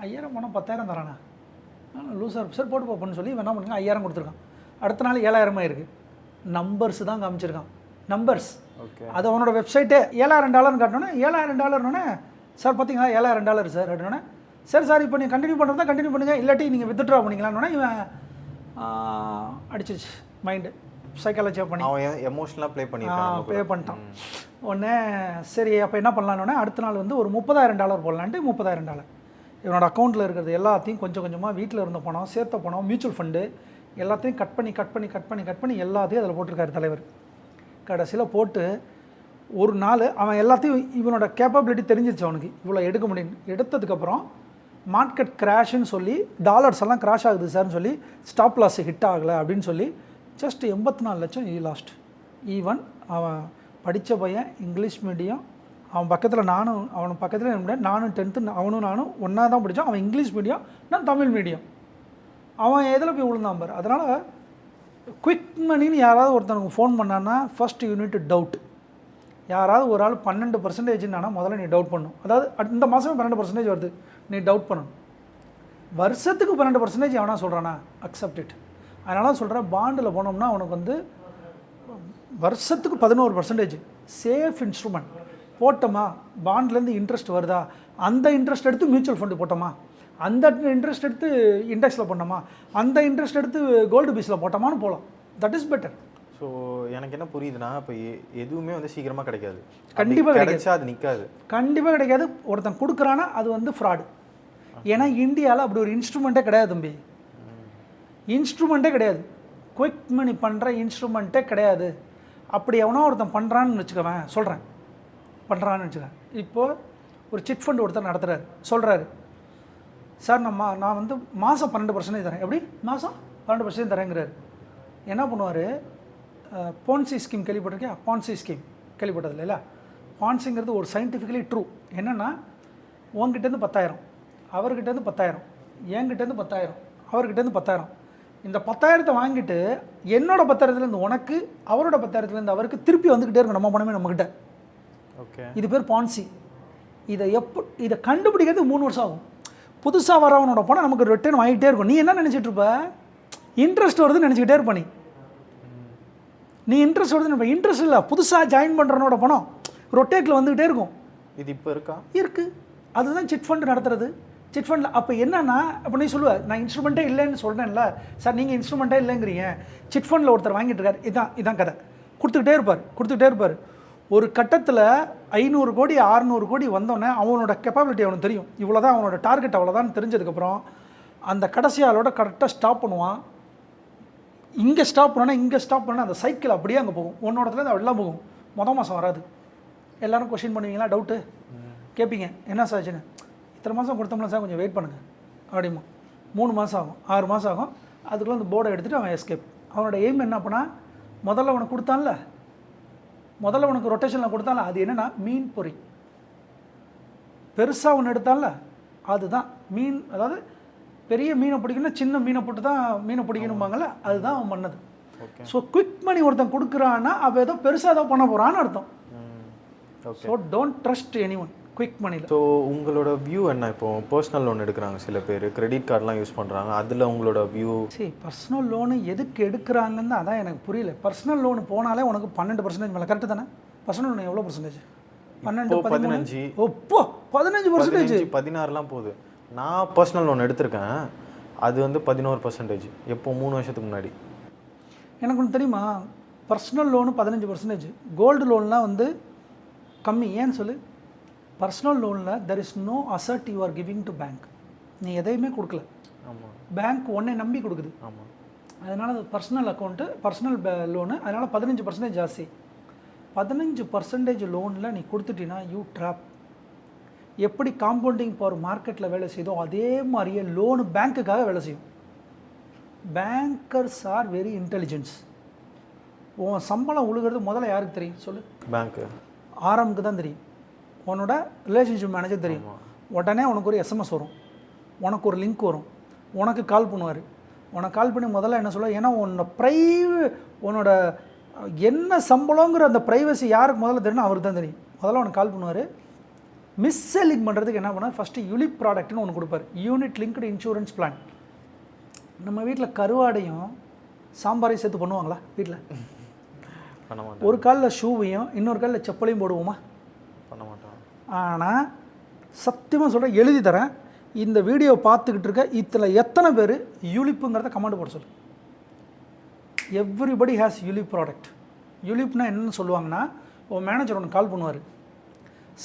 5000 போனால் 10,000 தரானா? லூசார் சார் போட்டு போப்போன்னு சொல்லி என்ன பண்ணுங்க 5000 கொடுத்துருக்கான். அடுத்த நாள் 7000 இருக்குது. நம்பர்ஸ் தான் காமிச்சிருக்கான், நம்பர்ஸ். ஓகே, அது அவனோட வெப்சைட்டே. $7000 காட்டினோன்னே $7000 சார் பார்த்தீங்களா $7000 சார் அப்படின்னோடனே, சரி சார் இப்போ நீங்கள் கண்டினியூ பண்ணுறதா கண்டினியூ பண்ணுங்கள், இல்லாட்டி நீங்கள் வித்ட்ரா பண்ணிக்கலாம்னோடனே இவன் அடிச்சிச்சு மைண்டு, சைக்காலஜியாக பண்ணி அவன் எமோஷனலாக ப்ளே பண்ணிட்டான். உடனே சரி அப்போ என்ன பண்ணலான்னொடனே அடுத்த நாள் வந்து ஒரு $30,000 போடலான்ட்டு $30,000 இவனோட அக்கௌண்ட்டில் இருக்கிறது எல்லாத்தையும் கொஞ்சம் கொஞ்சமாக வீட்டில் இருந்த பணம், சேர்த்த பணம், மியூச்சுவல் ஃபண்டு எல்லாத்தையும் கட் பண்ணி எல்லாத்தையும் அதில் போட்டிருக்காரு தலைவர். கடைசியில் போட்டு ஒரு நாள் அவன் எல்லாத்தையும் இவனோட கேப்பபிலிட்டி தெரிஞ்சிச்சு அவனுக்கு, இவ்வளோ எடுக்க முடியும். எடுத்ததுக்கப்புறம் மார்க்கெட் கிராஷ்னு சொல்லி டாலர்ஸ் எல்லாம் கிராஷ் ஆகுது சார்னு சொல்லி ஸ்டாப் லாஸ் ஹிட் ஆகலை அப்படின்னு சொல்லி ஜஸ்ட் 84 லட்சம் லாஸ்ட். ஈவன் அவன் படித்த பையன் இங்கிலீஷ் மீடியம், அவன் பக்கத்தில் அவன் பக்கத்தில் நானும் 10th அவனும் நானும் ஒன்றா தான் படித்தான். அவன் இங்கிலீஷ் மீடியம், நான் தமிழ் மீடியம். அவன் எதில் போய் விழுந்தான் பாரு. அதனால் குவிக் மணின்னு யாராவது ஒருத்தனுக்கு ஃபோன் பண்ணான்னா ஃபஸ்ட் யூனிட் டவுட். யாராவது ஒரு ஆள் 12% முதல்ல நீ டவுட் பண்ணணும். அதாவது இந்த மாதமே 12% வருது, நீ டவுட் பண்ணணும். வருஷத்துக்கு 12% எவனா சொல்கிறானா அக்செப்ட் இட். அதனால சொல்கிறேன், பாண்டில் போனோம்னா அவனுக்கு வந்து வருஷத்துக்கு 11% சேஃப் இன்ஸ்ட்ருமெண்ட் போட்டோமா, பாண்ட்லேருந்து இன்ட்ரெஸ்ட் வருதா, அந்த இன்ட்ரெஸ்ட் எடுத்து மியூச்சுவல் ஃபண்டு போட்டோமா, அந்த இன்ட்ரெஸ்ட் எடுத்து இண்டெக்ஸில் போட்டோமா, அந்த இன்ட்ரெஸ்ட் எடுத்து கோல்டு பீஸில் போட்டோமான்னு போகலாம். That is better. ஸோ எனக்கு என்ன புரியுதுன்னா, இப்போ எதுவுமே வந்து சீக்கிரமாக கிடைக்காது. கண்டிப்பாக கிடைச்சா அது நிற்காது, கண்டிப்பாக கிடைக்காது. ஒருத்தன் கொடுக்குறான்னா அது வந்து ஃப்ராடு. ஏன்னா இந்தியாவில் அப்படி ஒரு இன்ஸ்ட்ருமெண்ட்டே கிடையாது தம்பி, இன்ஸ்ட்ருமெண்ட்டே கிடையாது. குவிக் மணி பண்ணுற இன்ஸ்ட்ருமெண்ட்டே கிடையாது. அப்படி எவனோ ஒருத்தன் பண்ணுறான்னு வச்சுக்கவேன், சொல்கிறேன் பண்ணுறான்னு வச்சுக்கேன். இப்போது ஒரு சிட் ஃபண்ட் ஒருத்தர் நடத்துகிறாரு, சொல்கிறாரு சார் நான் வந்து மாதம் 12% தரேன். எப்படி மாதம் 12% தரேங்கிறாரு. என்ன பண்ணுவார், பான்சி ஸ்கீம் கேள்விப்பட்டிருக்கேன். பான்சி ஸ்கீம் கேள்விப்பட்டதில்ல இல்லை? பான்சிங்கிறது ஒரு சயின்டிஃபிக்கலி ட்ரூ. என்னென்னா உங்ககிட்டேருந்து 10,000, அவர்கிட்டேருந்து 10,000, என்கிட்டேருந்து 10,000, அவர்கிட்டேருந்து 10,000. இந்த 10,000 வாங்கிட்டு என்னோட 10,000 உனக்கு, அவரோட 10,000 அவருக்கு திருப்பி வந்துக்கிட்டே இருக்கும் நம்ம பணமே நம்மக்கிட்ட. ஓகே, இது பேர் பான்சி. இதை கண்டுபிடிக்கிறது 3 வருஷம் ஆகும். புதுசாக வரவனோட பணம் நமக்கு ரிட்டர்ன் வாங்கிட்டே இருக்கும். நீ என்ன நினச்சிட்டு இருப்ப, இன்ட்ரெஸ்ட் வருதுன்னு நினச்சிக்கிட்டே இருப்ப. நீ இன்ட்ரெஸ்ட் வருதுன்னு இன்ட்ரெஸ்ட் இல்லை, புதுசாக ஜாயின் பண்ணுறவனோட பணம் ரொட்டேட்டில் வந்துக்கிட்டே இருக்கும். இது இப்போ இருக்கா? இருக்குது. அதுதான் சிட் ஃபண்ட் நடத்துறது. சிட் ஃபண்டில் அப்போ என்னன்னா, அப்போ நீ சொல்லுவேன் நான் இன்ஸ்ட்ருமெண்ட்டே இல்லைன்னு சொல்கிறேன்ல சார், நீங்கள் இன்ஸ்ட்ருமெண்ட்டே இல்லைங்கிறீங்க. சிட் ஃபண்டில் ஒருத்தர் வாங்கிட்டு இருக்காரு, இதான் கதை. கொடுத்துக்கிட்டே இருப்பார். ஒரு கட்டத்தில் 500 கோடி 600 கோடி வந்தோடனே அவனோட கெப்பாபிலிட்டி அவனுக்கு தெரியும், இவ்வளோ தான் அவனோட டார்கெட், அவ்வளோதான் தெரிஞ்சதுக்கப்புறம் அந்த கடைசி ஆளோட கரெக்டாக ஸ்டாப் பண்ணுவான். இங்கே ஸ்டாப் பண்ணா இங்கே ஸ்டாப் பண்ணால் அந்த சைக்கிள் அப்படியே அங்கே போகும். உன்னோட இடத்துல எல்லாம் போகும். மாதம் வராது. எல்லோரும் கொஷின் பண்ணுவீங்களா, டவுட்டு கேட்பீங்க, என்ன சார் ஆச்சுன்னு. இத்தனை மாதம் கொடுத்தோம்னா சார் கொஞ்சம் வெயிட் பண்ணுங்கள் அப்படிமா. 3 மாதம் ஆகும், 6 மாதம் ஆகும். அதுக்குள்ளே அந்த போர்டை எடுத்துகிட்டு அவன் எஸ்கேப். அவனோட எய்ம் என்ன பண்ணா, முதல்ல உனக்கு கொடுத்தான்ல, முதல்ல உனக்கு ரொட்டேஷனில் கொடுத்தான்ல, அது என்னென்னா மீன் பொறி. பெருசாக ஒன்று எடுத்தான்ல அதுதான் மீன். அதாவது பெரிய மீனை பிடிக்கணும்னா சின்ன மீனை போட்டு தான் மீனை பிடிக்கணும்பாங்கள்ல, அதுதான் அவன் பண்ணது. ஸோ குவிக் மணி ஒருத்தன் கொடுக்குறான்னா அவன் ஏதோ பெருசாக ஏதோ பண்ண போகிறான்னு அர்த்தம். So don't trust any one quick மணியில். ஸோ உங்களோட வியூ என்ன? இப்போ பர்சனல் லோன் எடுக்கிறாங்க சில பேர், கிரெடிட் கார்டெலாம் யூஸ் பண்ணுறாங்க, அதில் உங்களோட வியூ? சரி, பர்சனல் லோனு எதுக்கு எடுக்கிறாங்கன்னு அதான் எனக்கு புரியல. பர்சனல் லோனு போனாலே உனக்கு 12% மேலே, கரெக்டு தானே? பர்சனல் லோன் எவ்வளோ பர்சன்டேஜ்? 12, 15. ஓப்போ 15%, 16லாம் போகுது. நான் பர்சனல் லோன் எடுத்திருக்கேன், அது வந்து 11%. எப்போ 3 வருஷத்துக்கு முன்னாடி. எனக்கு ஒன்று தெரியுமா, பர்சனல் லோனு 15%, கோல்டு லோன்லாம் வந்து கம்மி. ஏன்னு சொல்லு, பர்சனல் லோனில் there is no asset you are giving to bank. நீ எதையுமே கொடுக்கல, ஆமாம், பேங்க் ஒன்றை நம்பி கொடுக்குது. ஆமாம். அதனால் அது பர்சனல் அக்கௌண்ட்டு, பர்சனல் லோனு. அதனால் 15% ஜாஸ்தி. 15% லோனில் நீ கொடுத்துட்டீங்கன்னா யூ ட்ராப். எப்படி காம்பவுண்டிங் பவர் மார்க்கெட்டில் வேலை செய்தோ அதே மாதிரியே லோனு பேங்க்குக்காக வேலை செய்யும். Bankers are very intelligence. உன் சம்பளம் உழுகிறது முதல்ல யாருக்கு தெரியும் சொல்லு? பேங்க்கு ஆரம்புக்கு தான் தெரியும். உன்னோட ரிலேஷன்ஷிப் மேனேஜர் தெரியும். உடனே உனக்கு ஒரு எஸ்எம்எஸ் வரும், உனக்கு ஒரு லிங்க் வரும், உனக்கு கால் பண்ணுவார். உனக்கு கால் பண்ணி முதல்ல என்ன சொல்ல, ஏன்னா உன்னோட என்ன சம்பளங்கிற அந்த ப்ரைவசி யாருக்கு முதல்ல தெரியும், அவருக்கு தான் தெரியும். முதல்ல உனக்கு கால் பண்ணுவார். மிஸ் செல்லிங் பண்ணுறதுக்கு என்ன பண்ணால், ஃபஸ்ட்டு யூலிப் ப்ராடக்ட்னு ஒன்று கொடுப்பார், யூனிட் லிங்க்டு இன்சூரன்ஸ் பிளான். நம்ம வீட்டில் கருவாடையும் சாம்பாரையும் சேர்த்து பண்ணுவாங்களா வீட்டில்? ஒரு காலில் ஷூவையும் இன்னொரு காலில் செப்பலையும் போடுவோமா? பண்ண மாட்டோம். ஆனால் சத்தியமாக சொல்கிறேன், எழுதி தரேன், இந்த வீடியோ பார்த்துக்கிட்டு இருக்க இதில் எத்தனை பேர் யூலிப்புங்கிறத கமெண்ட் போட சொல்லு. Everybody has ULIP product. யூலிப்னா என்னென்னு சொல்லுவாங்கன்னா, உன் மேனேஜர் ஒன்று கால் பண்ணுவார்,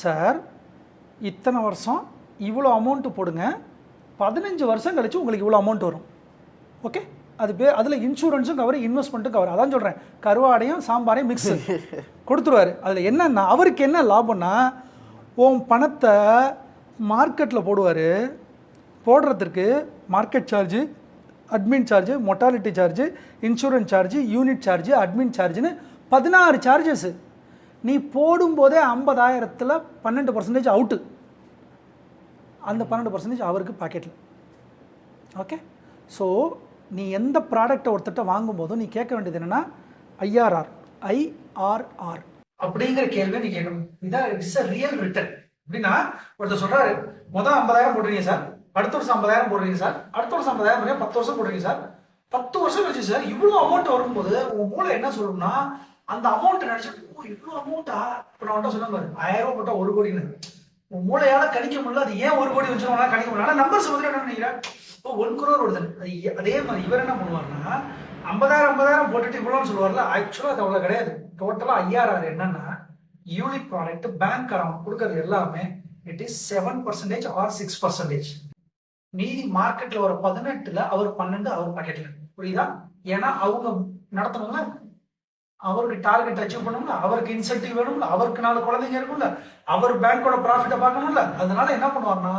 சார் இத்தனை வருஷம் இவ்வளோ அமௌண்ட்டு போடுங்க, 15 வருஷம் கழித்து உங்களுக்கு இவ்வளோ அமௌண்ட் வரும். ஓகே, அது அதில் இன்சூரன்ஸும் கவர், இன்வெஸ்ட்மெண்ட்டும் கவர். அதான் சொல்கிறேன், கருவாடையும் சாம்பாரையும் மிக்ஸ் கொடுத்துருவார். அதில் என்னன்னா, அவருக்கு என்ன லாபம்னா, உன் பணத்தை மார்க்கெட்டில் போடுவார். போடுறதுக்கு market charge, admin charge, mortality charge, insurance charge, unit charge, admin சார்ஜுன்னு 16 சார்ஜஸ்ஸு. நீ போடும்போதே 50,000ல் 12% அவுட்டு. அந்த 12% அவருக்கு பாக்கெட்டில். ஓகே, ஸோ நீ எந்த ப்ராடக்டை ஒருத்தட்ட வாங்கும்போதும் நீ கேட்க வேண்டியது என்னென்னா, ஐஆர்ஆர் அப்படிங்கிற கேள்வி நீ கேட்கணும். இதான் இட்ஸ் அ ரியல் ரிட்டர்ன். அப்படின்னா ஒருத்தர் சொல்கிறாரு, மொதல் 50,000 போடுறீங்க சார், அடுத்த வருஷம் 50,000 போடுறீங்க சார், அடுத்த வருஷம் 50,000 10 வருஷம் போடுறீங்க சார், 10 வருஷம் கழிச்சு சார் இவ்வளோ அமௌண்ட் வரும்போது உங்கள் மூளை என்ன சொல்லணும்னா, அந்த அமௌண்ட் நினைச்சிட்டு, ஓ இவ்வளோ அமௌண்ட்டா, இப்போ நான் சொன்ன மாதிரி 1000 ரூபா போட்டால் 1 கோடின்னு உன் மூளையால கணிக்க முடியல. அது ஏன் 1 கோடி வச்சுருவாங்க கணிக்க முடியல. ஆனால் நம்பர்ஸ் வந்து என்ன நினைக்கிறேன், ஓ 1 crore வருது. அதே மாதிரி இவர் என்ன பண்ணுவார்னா, 50,000 போட்டுட்டு இவ்வளோன்னு சொல்லுவார்ல, ஆக்சுவலாக அது அவ்வளோ கிடையாது. டோட்டலாக ஐஆர்ஆர் என்னன்னா, யூனிட் ப்ராடக்ட் பேங்க் அவன் கொடுக்கறது எல்லாமே இட் இஸ் 7% ஆர் 6%. மீதி மார்க்கெட்ல ஒரு 18ல் அவர் 12 அவர் பாக்கெட்ல. புரியுதா? ஏன்னா அவங்க நடத்தணும்ல, அவருக்கு டார்கெட் அச்சீவ் பண்ணணும்ல, அவருக்கு இன்சென்டிவ் வேணும்ல, அவருக்கு 4 குழந்தைங்க இருக்கும்ல, அவர் பேங்கோட ப்ராஃபிட்டை பார்க்கணும்ல. அதனால என்ன பண்ணுவார்னா,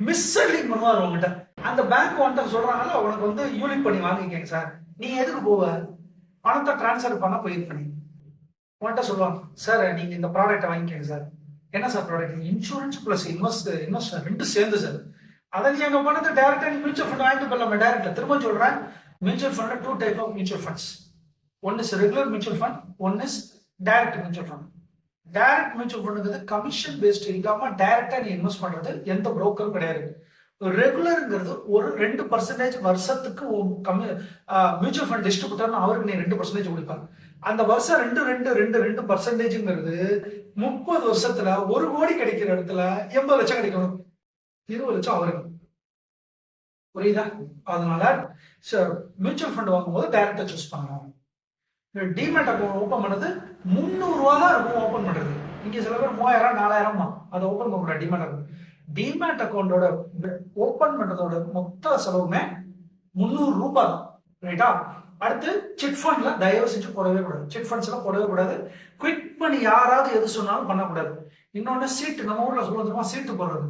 மிஸ் செல்லிங் பண்ணுவார் உங்ககிட்ட. அந்த பேங்க் வந்துட்டு சொல்றாங்கல்ல, உனக்கு வந்து யூலிப் பண்ணி வாங்கிக்கங்க சார், நீ எதுக்கு போவ, பணத்தை டிரான்ஸ்ஃபர் பண்ண போயிருக்க. நீ உன்கிட்ட சொல்லுவாங்க, சார் நீங்க இந்த ப்ராடக்ட்டை வாங்கிக்கங்க சார். என்ன sir product? Insurance plus invest ரெண்டும் சேர்ந்து சார். அதை நீ எங்க பணத்தை டைரக்டா நீ மியூச்சுவல் ஃபண்ட் வாங்கிட்டு போயிடலாம் டைரக்டா. திரும்ப சொல்றேன், mutual fund 2 type of mutual funds. One is regular mutual fund, one is direct mutual fund. Direct mutual ஃபண்டுங்கிறது கமிஷன் பேஸ்ட் இல்லாம டைரக்டா நீ இன்வெஸ்ட் பண்றது, எந்த புரோக்கரும் கிடையாது. ரெகுலருங்கிறது ஒரு 2% வருஷத்துக்கு மியூச்சுவல் ஃபண்ட் டிஸ்ட்ரிபியூட்டர் அவருக்கு நீ 2% கொடுப்பாங்க. அந்த வருஷம் 2% 30 வருஷத்துல 1 கோடி கிடைக்கிற இடத்துல 80 லட்சம் கிடைக்கணும், 20 லட்சம் அவருக்கு. புரியுதா? அதனால மியூச்சுவல் ஃபண்ட் வாங்கும்போது டைரக்டா சூஸ் பண்ணணும். டிமேட் அக்கௌண்ட் ஓபன் பண்ணது 300 ரூபா தான் இருக்கும் ஓபன் பண்றது. இங்க சில பேர் 3000 4000 அதை ஓபன் பண்ண டிமேட் அக்கௌண்ட். டிமேட் அக்கௌண்டோட ஓபன் பண்றதோட மொத்த செலவுமே 300 ரூபாய் தான். ரைட்டா? அடுத்து சிட் ஃபண்ட்ல தயவு செஞ்சு போடவே கூடாது. சிட் ஃபண்ட்ஸ் எல்லாம் போடவே கூடாது. குவிக் பண்ணி யாராவது எது சொன்னாலும் பண்ணக்கூடாது. இன்னொன்னு சீட்டு, நம்ம ஊர்ல சொல்லுவோமா சீட்டு போடுறது,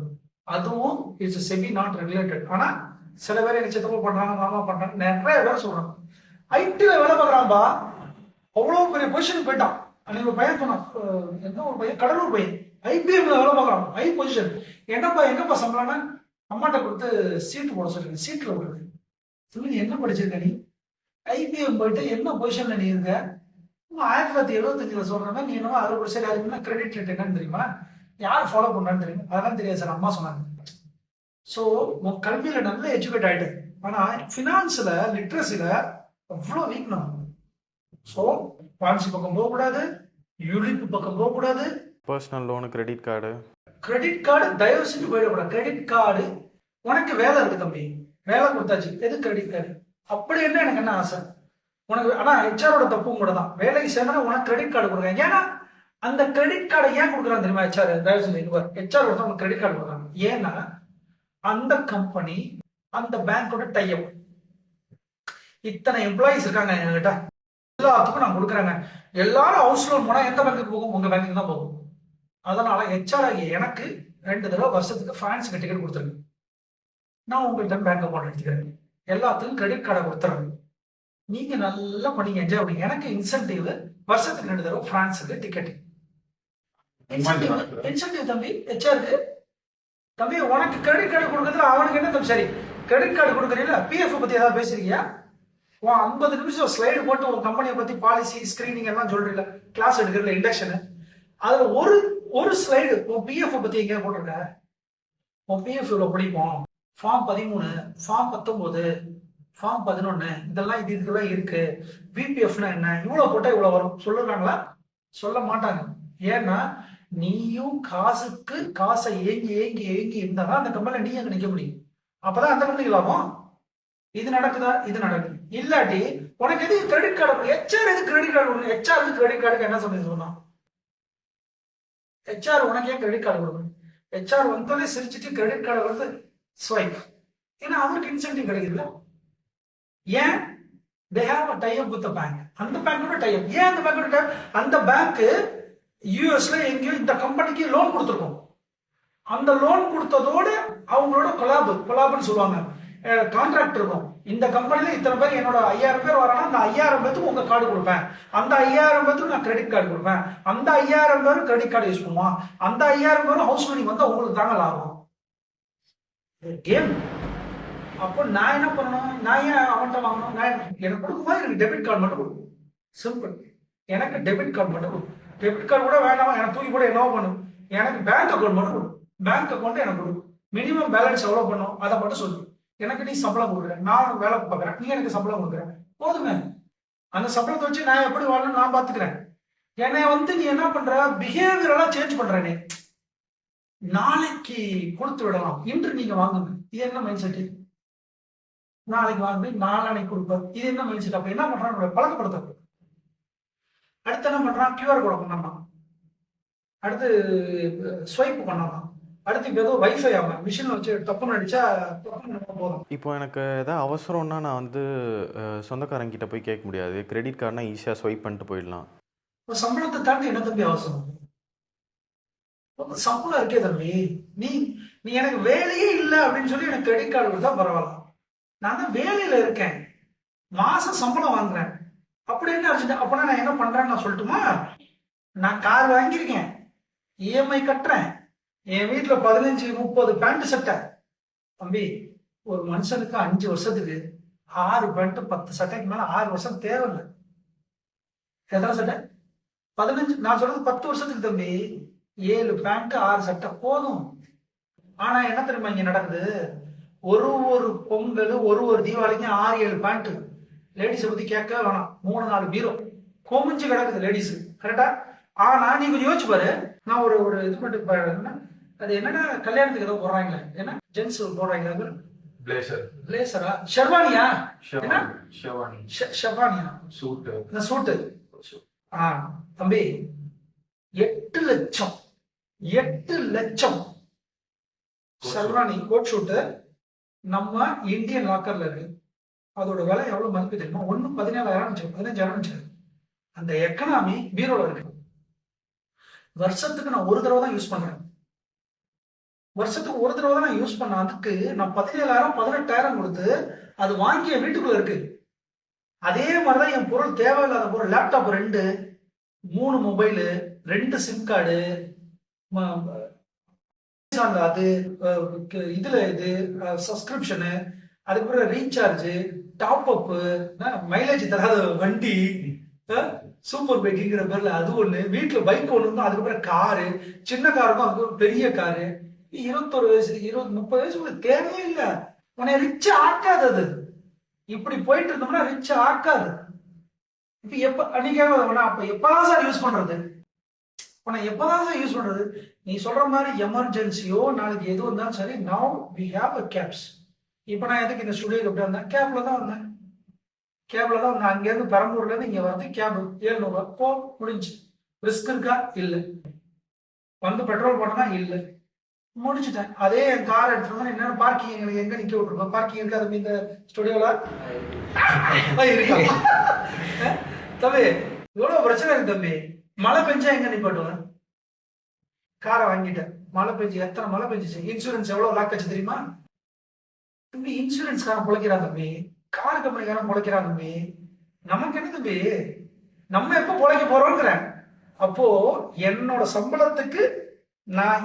அதுவும் இட்ஸ் செபி நாட் ரெகுலேட்டட். ஆனா சில பேர் எனக்கு சித்தப்பா பண்றாங்க, மாமா பண்றாங்க, நிறைய பேர் சொல்றாங்க. ஐடில வேலை பார்க்குறான்பா, அவ்வளவு பெரிய பொசிஷன் போயிட்டான். அன்னைக்கு ஒரு பையன் சொன்னான், எந்த ஒரு பையன், கடலூர் பையன், ஐபிஎம்ல வேலை பார்க்குறான், ஹை பொசிஷன். என்னப்பா எங்கப்பா சம்பளம்னா, அம்மாட்ட கொடுத்து சீட்டு போட சொல்லுங்க, சீட்ல விடுறது. சொல்லி என்ன படிச்சிருக்க நீ, ஐபிஎம் போயிட்டு என்ன பொசிஷன்ல நீ இருக்க, 1975 சொல்றேன்னா நீ என்னவோ 60%. அதுக்கு கிரெடிட் ரேட் என்னன்னு தெரியுமா, யார் ஃபாலோ பண்ணான்னு தெரியுமா, அதெல்லாம் தெரியாது சார், அம்மா சொன்னாங்க. ஸோ உன் கல்வியில நல்ல எஜுகேட் ஆயிட்டு, ஆனா ஃபினான்ஸ்ல லிட்ரஸில அவ்வளோ வீக் நம்ம. ஸோ பாலிசி பக்கம் போகக்கூடாது, யூலிப் பக்கம் போகக்கூடாது. Personal loan, credit card, credit card தயவு செஞ்சு போயிடக்கூடாது. கிரெடிட் கார்டு, உனக்கு வேலை இருக்கு தம்பி, வேலை கொடுத்தாச்சு, எது கிரெடிட் கார்டு? அப்படி என்ன எனக்கு என்ன ஆசை உனக்கு? ஆனா ஹெச்ஆரோட தப்பும் கூட தான், வேலைக்கு சேர்ந்தா உனக்கு கிரெடிட் கார்டு கொடுக்குறாங்க. ஏன்னா அந்த கிரெடிட் கார்டை ஏன் கொடுக்குறாங்க தெரியுமா ஹெச்ஆர்? தயவு செஞ்சு ஹெச்ஆர் ஒருத்தவங்க கிரெடிட் கார்டு கொடுக்குறாங்க. ஏன்னா அந்த கம்பெனி அந்த பேங்கோட டைப், இத்தனை எம்ப்ளாயிஸ் இருக்காங்க எங்ககிட்ட, எல்லாத்துக்கும் நான் கொடுக்குறேங்க. எல்லாரும் ஹவுஸ் லோன் போனா எந்த பேங்க்குக்கு போகும்? உங்க பேங்க்குக்கு தான் போகும். அதனால ஹெச்ஆர் ஆகிய எனக்கு 2 தடவை வருஷத்துக்கு பிரான்ஸுக்கு டிக்கெட் கொடுத்துருங்க, நான் உங்கள்கிட்ட பேங்க் அக்கௌண்ட் எடுத்துக்கிறேன், எல்லாத்துக்கும் கிரெடிட் கார்டை கொடுத்துறேன், நீங்க நல்லா பண்ணீங்க, என்ஜாய் பண்ணீங்க. எனக்கு இன்சென்டிவ் வருஷத்துக்கு 2 தடவை பிரான்ஸுக்கு டிக்கெட். இன்சென்டிவ் தம்பி ஹெச்ஆருக்கு. தம்பி உனக்கு கிரெடிட் கார்டு கொடுக்கறதுல அவனுக்கு என்ன தம்பி? சரி, கிரெடிட் கார்டு கொடுக்குறீங்களா, பிஎஃப் பத்தி ஏதாவது பேசுறீங்க? 50 நிமிஷம் ஸ்லைடு போட்டு ஒரு கம்பெனியை பத்தி பாலிசி ஸ்கிரீனிங் எல்லாம் சொல்றீங்க, கிளாஸ் எடுக்கிறதுல இண்டக்ஷன், அதுல ஒரு ஸ்லைடு உன் பிஎஃப் பத்தி எங்கேயா போட்டிருக்க? உன் பிஎஃப் இவ்வளவு பிடிக்கும், ஃபார்ம் 13, ஃபார்ம் 19, ஃபார்ம் 11, இதெல்லாம் இதுக்கெல்லாம் இருக்கு, பிபிஎஃப்னா என்ன, இவ்வளவு போட்டா இவ்வளவு வரும் சொல்லுறாங்களா? சொல்ல மாட்டாங்க. ஏன்னா நீயும் காசை ஏங்கி ஏங்கி ஏங்கி இருந்தாதான் அந்த கம்பெனில நீ அங்க நிக்க முடியும், அப்பதான் அந்த கம்பெனிக்கு லாபம். இது நடக்குதா? இது நடக்குது. இல்லாட்டி உனக்கு எது கிரெடிட் கார்டு? ஹெச்ஆர் எது கிரெடிட் கார்டு கொடுக்கணும்? ஹெச்ஆர் கிரெடிட் கார்டுக்கு என்ன சொல்லி சொன்னா? ஹெச்ஆர் உனக்கு ஏன் கிரெடிட் கார்டு கொடுக்கணும்? ஹெச்ஆர் வந்தாலே சிரிச்சுட்டு கிரெடிட் கார்டு வந்து ஸ்வைப், ஏன்னா அவருக்கு இன்சென்டிவ் கிடைக்குதுல்ல. ஏன்? they have a tie up with the bank. அந்த பேங்கோட டை அப். ஏன் அந்த பேங்கோட டை அப்? அந்த பேங்க் யூஎஸ்ல எங்கேயோ இந்த கம்பெனிக்கு லோன் கொடுத்துருக்கோம், அந்த லோன் கொடுத்ததோட அவங்களோட கொலாப்னு சொல்லுவாங்க, கான்ட்ராக்ட் இருக்கும். இந்த கம்பெனில இத்தனை பேர், என்னோட 5000 பேர் வரானா, அந்த 5000 பேருக்கு உங்க கார்டு கொடுப்பேன், அந்த 5000 பேருக்கு நான் கிரெடிட் கார்டு கொடுப்பேன், அந்த 5000 பேரும் கிரெடிட் கார்டு யூஸ் பண்ணுவான், அந்த 5000 பேரும் ஹவுஸ் லோனிங் வந்தா உங்களுக்கு தாங்க லாபம். கேம். அப்போ நான் என்ன பண்ணணும்? நான் ஏன் அவன்கிட்ட வாங்கணும்? நான் எனக்கு கொடுக்கும்போது எனக்கு டெபிட் கார்டு மட்டும் கொடுக்கும். சிம்பிள். எனக்கு டெபிட் கார்டு மட்டும் கொடுக்கும். டெபிட் கார்டு கூட வேண்டாமா, எனக்கு தூக்கி கூட என்னவோ பண்ணும், எனக்கு பேங்க் அக்கௌண்ட் மட்டும் கொடுக்கும். பேங்க் அக்கௌண்ட் எனக்கு கொடுக்கும். மினிமம் பேலன்ஸ் எவ்வளவு பண்ணும் அதை மட்டும் சொல்லு. எனக்கு நீ சம்பளம் கொடுக்குற, நான் வேலை பார்க்குறேன், நீ எனக்கு சம்பளம் கொடுக்குற, போதுங்க. அந்த சம்பளத்தை வச்சு நான் எப்படி வாழணும் நான் பாத்துக்கிறேன். என்னை நீ என்ன பண்ற, பிஹேவியரெல்லாம் சேஞ்ச் பண்ற. நீ நாளைக்கு கொடுத்து விடலாம், இன்று நீங்க வாங்குங்க, இது என்ன மைண்ட் செட்? நாளைக்கு வாங்க, நாளைக்கு கொடுப்பேன், இது என்ன மைண்ட் செட்? அப்ப என்ன பண்றான்? பழக்கப்படுத்த. அடுத்து என்ன பண்றான்? கியூஆர் கோட பண்ணலாம், அடுத்து ஸ்வைப் பண்ணலாம், அடுத்து இப்போ ஏதோ வைஃபை ஆகும், மிஷின் வச்சு டப்புன்னு அடிச்சா போதும். இப்போ எனக்கு ஏதாவது அவசரம்னா நான் சொந்தக்காரங்கிட்ட போய் கேட்க முடியாது, கிரெடிட் கார்டுனா ஈஸியாக ஸ்வைப் பண்ணிட்டு போயிடலாம். சம்பளத்தை தாண்டி என்ன தம்பி அவசரம்? சம்பளம் இருக்கே தம்பி, நீ நீ எனக்கு வேலையே இல்லை அப்படின்னு சொல்லி எனக்கு கிரெடிட் கார்டு கொடுத்தா பரவாயில்ல. நான் தான் வேலையில இருக்கேன், மாசம் சம்பளம் வாங்குறேன், அப்படி என்ன அர்ஜென்ட்? அப்படின்னா நான் என்ன பண்றேன்னு நான் சொல்லட்டுமா? நான் கார் வாங்கியிருக்கேன், இஎம்ஐ கட்டுறேன், என் வீட்டுல 15-30 பேண்ட் சட்டை. தம்பி, ஒரு மனுஷனுக்கு 5 வருஷத்துக்கு 6 பேண்ட் 10 சட்டைக்கு மேல 6 வருஷம் தேவையில்லை. எத்தனை சட்டை? 15. நான் சொல்றது 10 வருஷத்துக்கு தம்பி. 7 பேண்ட் 6 சட்டை போதும். ஆனா என்ன தெரியுமா இங்க நடக்குது? ஒரு பொங்கல் ஒரு தீபாவளிக்கு 6-7 பேண்ட். லேடிஸை பத்தி கேட்க வேணாம், 3-4 பீரோ கோமிஞ்சு கிடக்குது லேடிஸ், கரெக்டா? ஆனா நீ கொஞ்சம் யோசிச்சு பாரு. நான் ஒரு இது மட்டும், அது என்னன்னா கல்யாணத்துக்கு ஏதோ போடுறாங்களே, என்ன ஜென்ஸ் போடுறாங்களா? பிளேசரா, ஷெர்வானியா, என்ன ஷெர்வானியா, இந்த சூட்டு. தம்பி 8 லட்சம் ஷெர்வானி கோட் ஷூட்டு நம்ம இந்தியன் லாக்கர்ல இருக்கு. அதோட விலை எவ்வளவு மதிப்பு தெரியுமா? 17,000 15,000. அந்த எக்கனாமி பீரோல இருக்கு. வருஷத்துக்கு நான் ஒரு தடவை தான் யூஸ் பண்றேன். வருஷத்துக்கு ஒரு தடவை தான் நான் யூஸ் பண்ண, அதுக்கு நான் 17,000 18,000 கொடுத்து அது வாங்கி என் வீட்டுக்குள்ள இருக்கு. அதே மாதிரிதான் என் பொருள், தேவையில்லாத பொருள், லேப்டாப் 2, 3 மொபைலு, 2 சிம் கார்டு, அது இதுல இது சப்ஸ்கிரிப்ஷனு, அதுக்கப்புறம் ரீசார்ஜ், டாப் அப்பு, மைலேஜ் தராத வண்டி, சூப்பர் பைக்குங்கிற பேர்ல அது ஒண்ணு, வீட்டுல பைக் ஒண்ணு, அதுக்கப்புறம் காரு, சின்ன காருக்கும் அதுக்கப்புறம் பெரிய காரு. 21 வயசு 20 30 வயசு உங்களுக்கு தேவையே இல்லை. உன்னை ரிச் ஆக்காது அது. இப்படி போயிட்டு இருந்தோம்னா ரிச் ஆக்காது. இப்ப எப்ப நீங்க அப்ப எப்பதான் சார் யூஸ் பண்றது? உன்னை எப்பதான் சார் யூஸ் பண்றது? நீ சொல்ற மாதிரி எமர்ஜென்சியோ நாளைக்கு எது வந்தாலும் சரி, now we have a gaps. இப்ப நான் எதுக்கு இந்த ஸ்டுடியோக்கு எப்படி வந்தேன்? கேப்ல தான் வந்தேன். கேப்ல தான் வந்தேன். அங்கேருந்து பெரம்பூர்ல இருந்து இங்க வந்து கேப் 700 போ, முடிஞ்சு. ரிஸ்க் இருக்கா? இல்லை. வந்து பெட்ரோல் போட்டனா? இல்லை. முடிச்சுட்டேன். அதே என் கார் எடுத்துட்டு என்ன பார்க்கிங் எங்களுக்கு எங்க நிக்க விட்டுருக்கோம்? பார்க்கிங் இருக்காது இந்த ஸ்டுடியோல இருக்கா? தம்பி எவ்வளவு பிரச்சனை இருக்கு தம்பி. மழை பெஞ்சா எங்க நிப்பாட்டுவேன்? காரை வாங்கிட்டேன், மழை பெஞ்சு, எத்தனை மழை பெஞ்சிச்சு, இன்சூரன்ஸ் எவ்வளவு லாக் ஆச்சு தெரியுமா தம்பி? இன்சூரன்ஸ்காரன் பிழைக்கிறான் தம்பி, கார் கம்பெனிக்காரன் பிழைக்கிறான் தம்பி. நமக்கு என்ன தம்பி? நம்ம எப்ப பிழைக்க போறோங்கிற? அப்போ என்னோட சம்பளத்துக்கு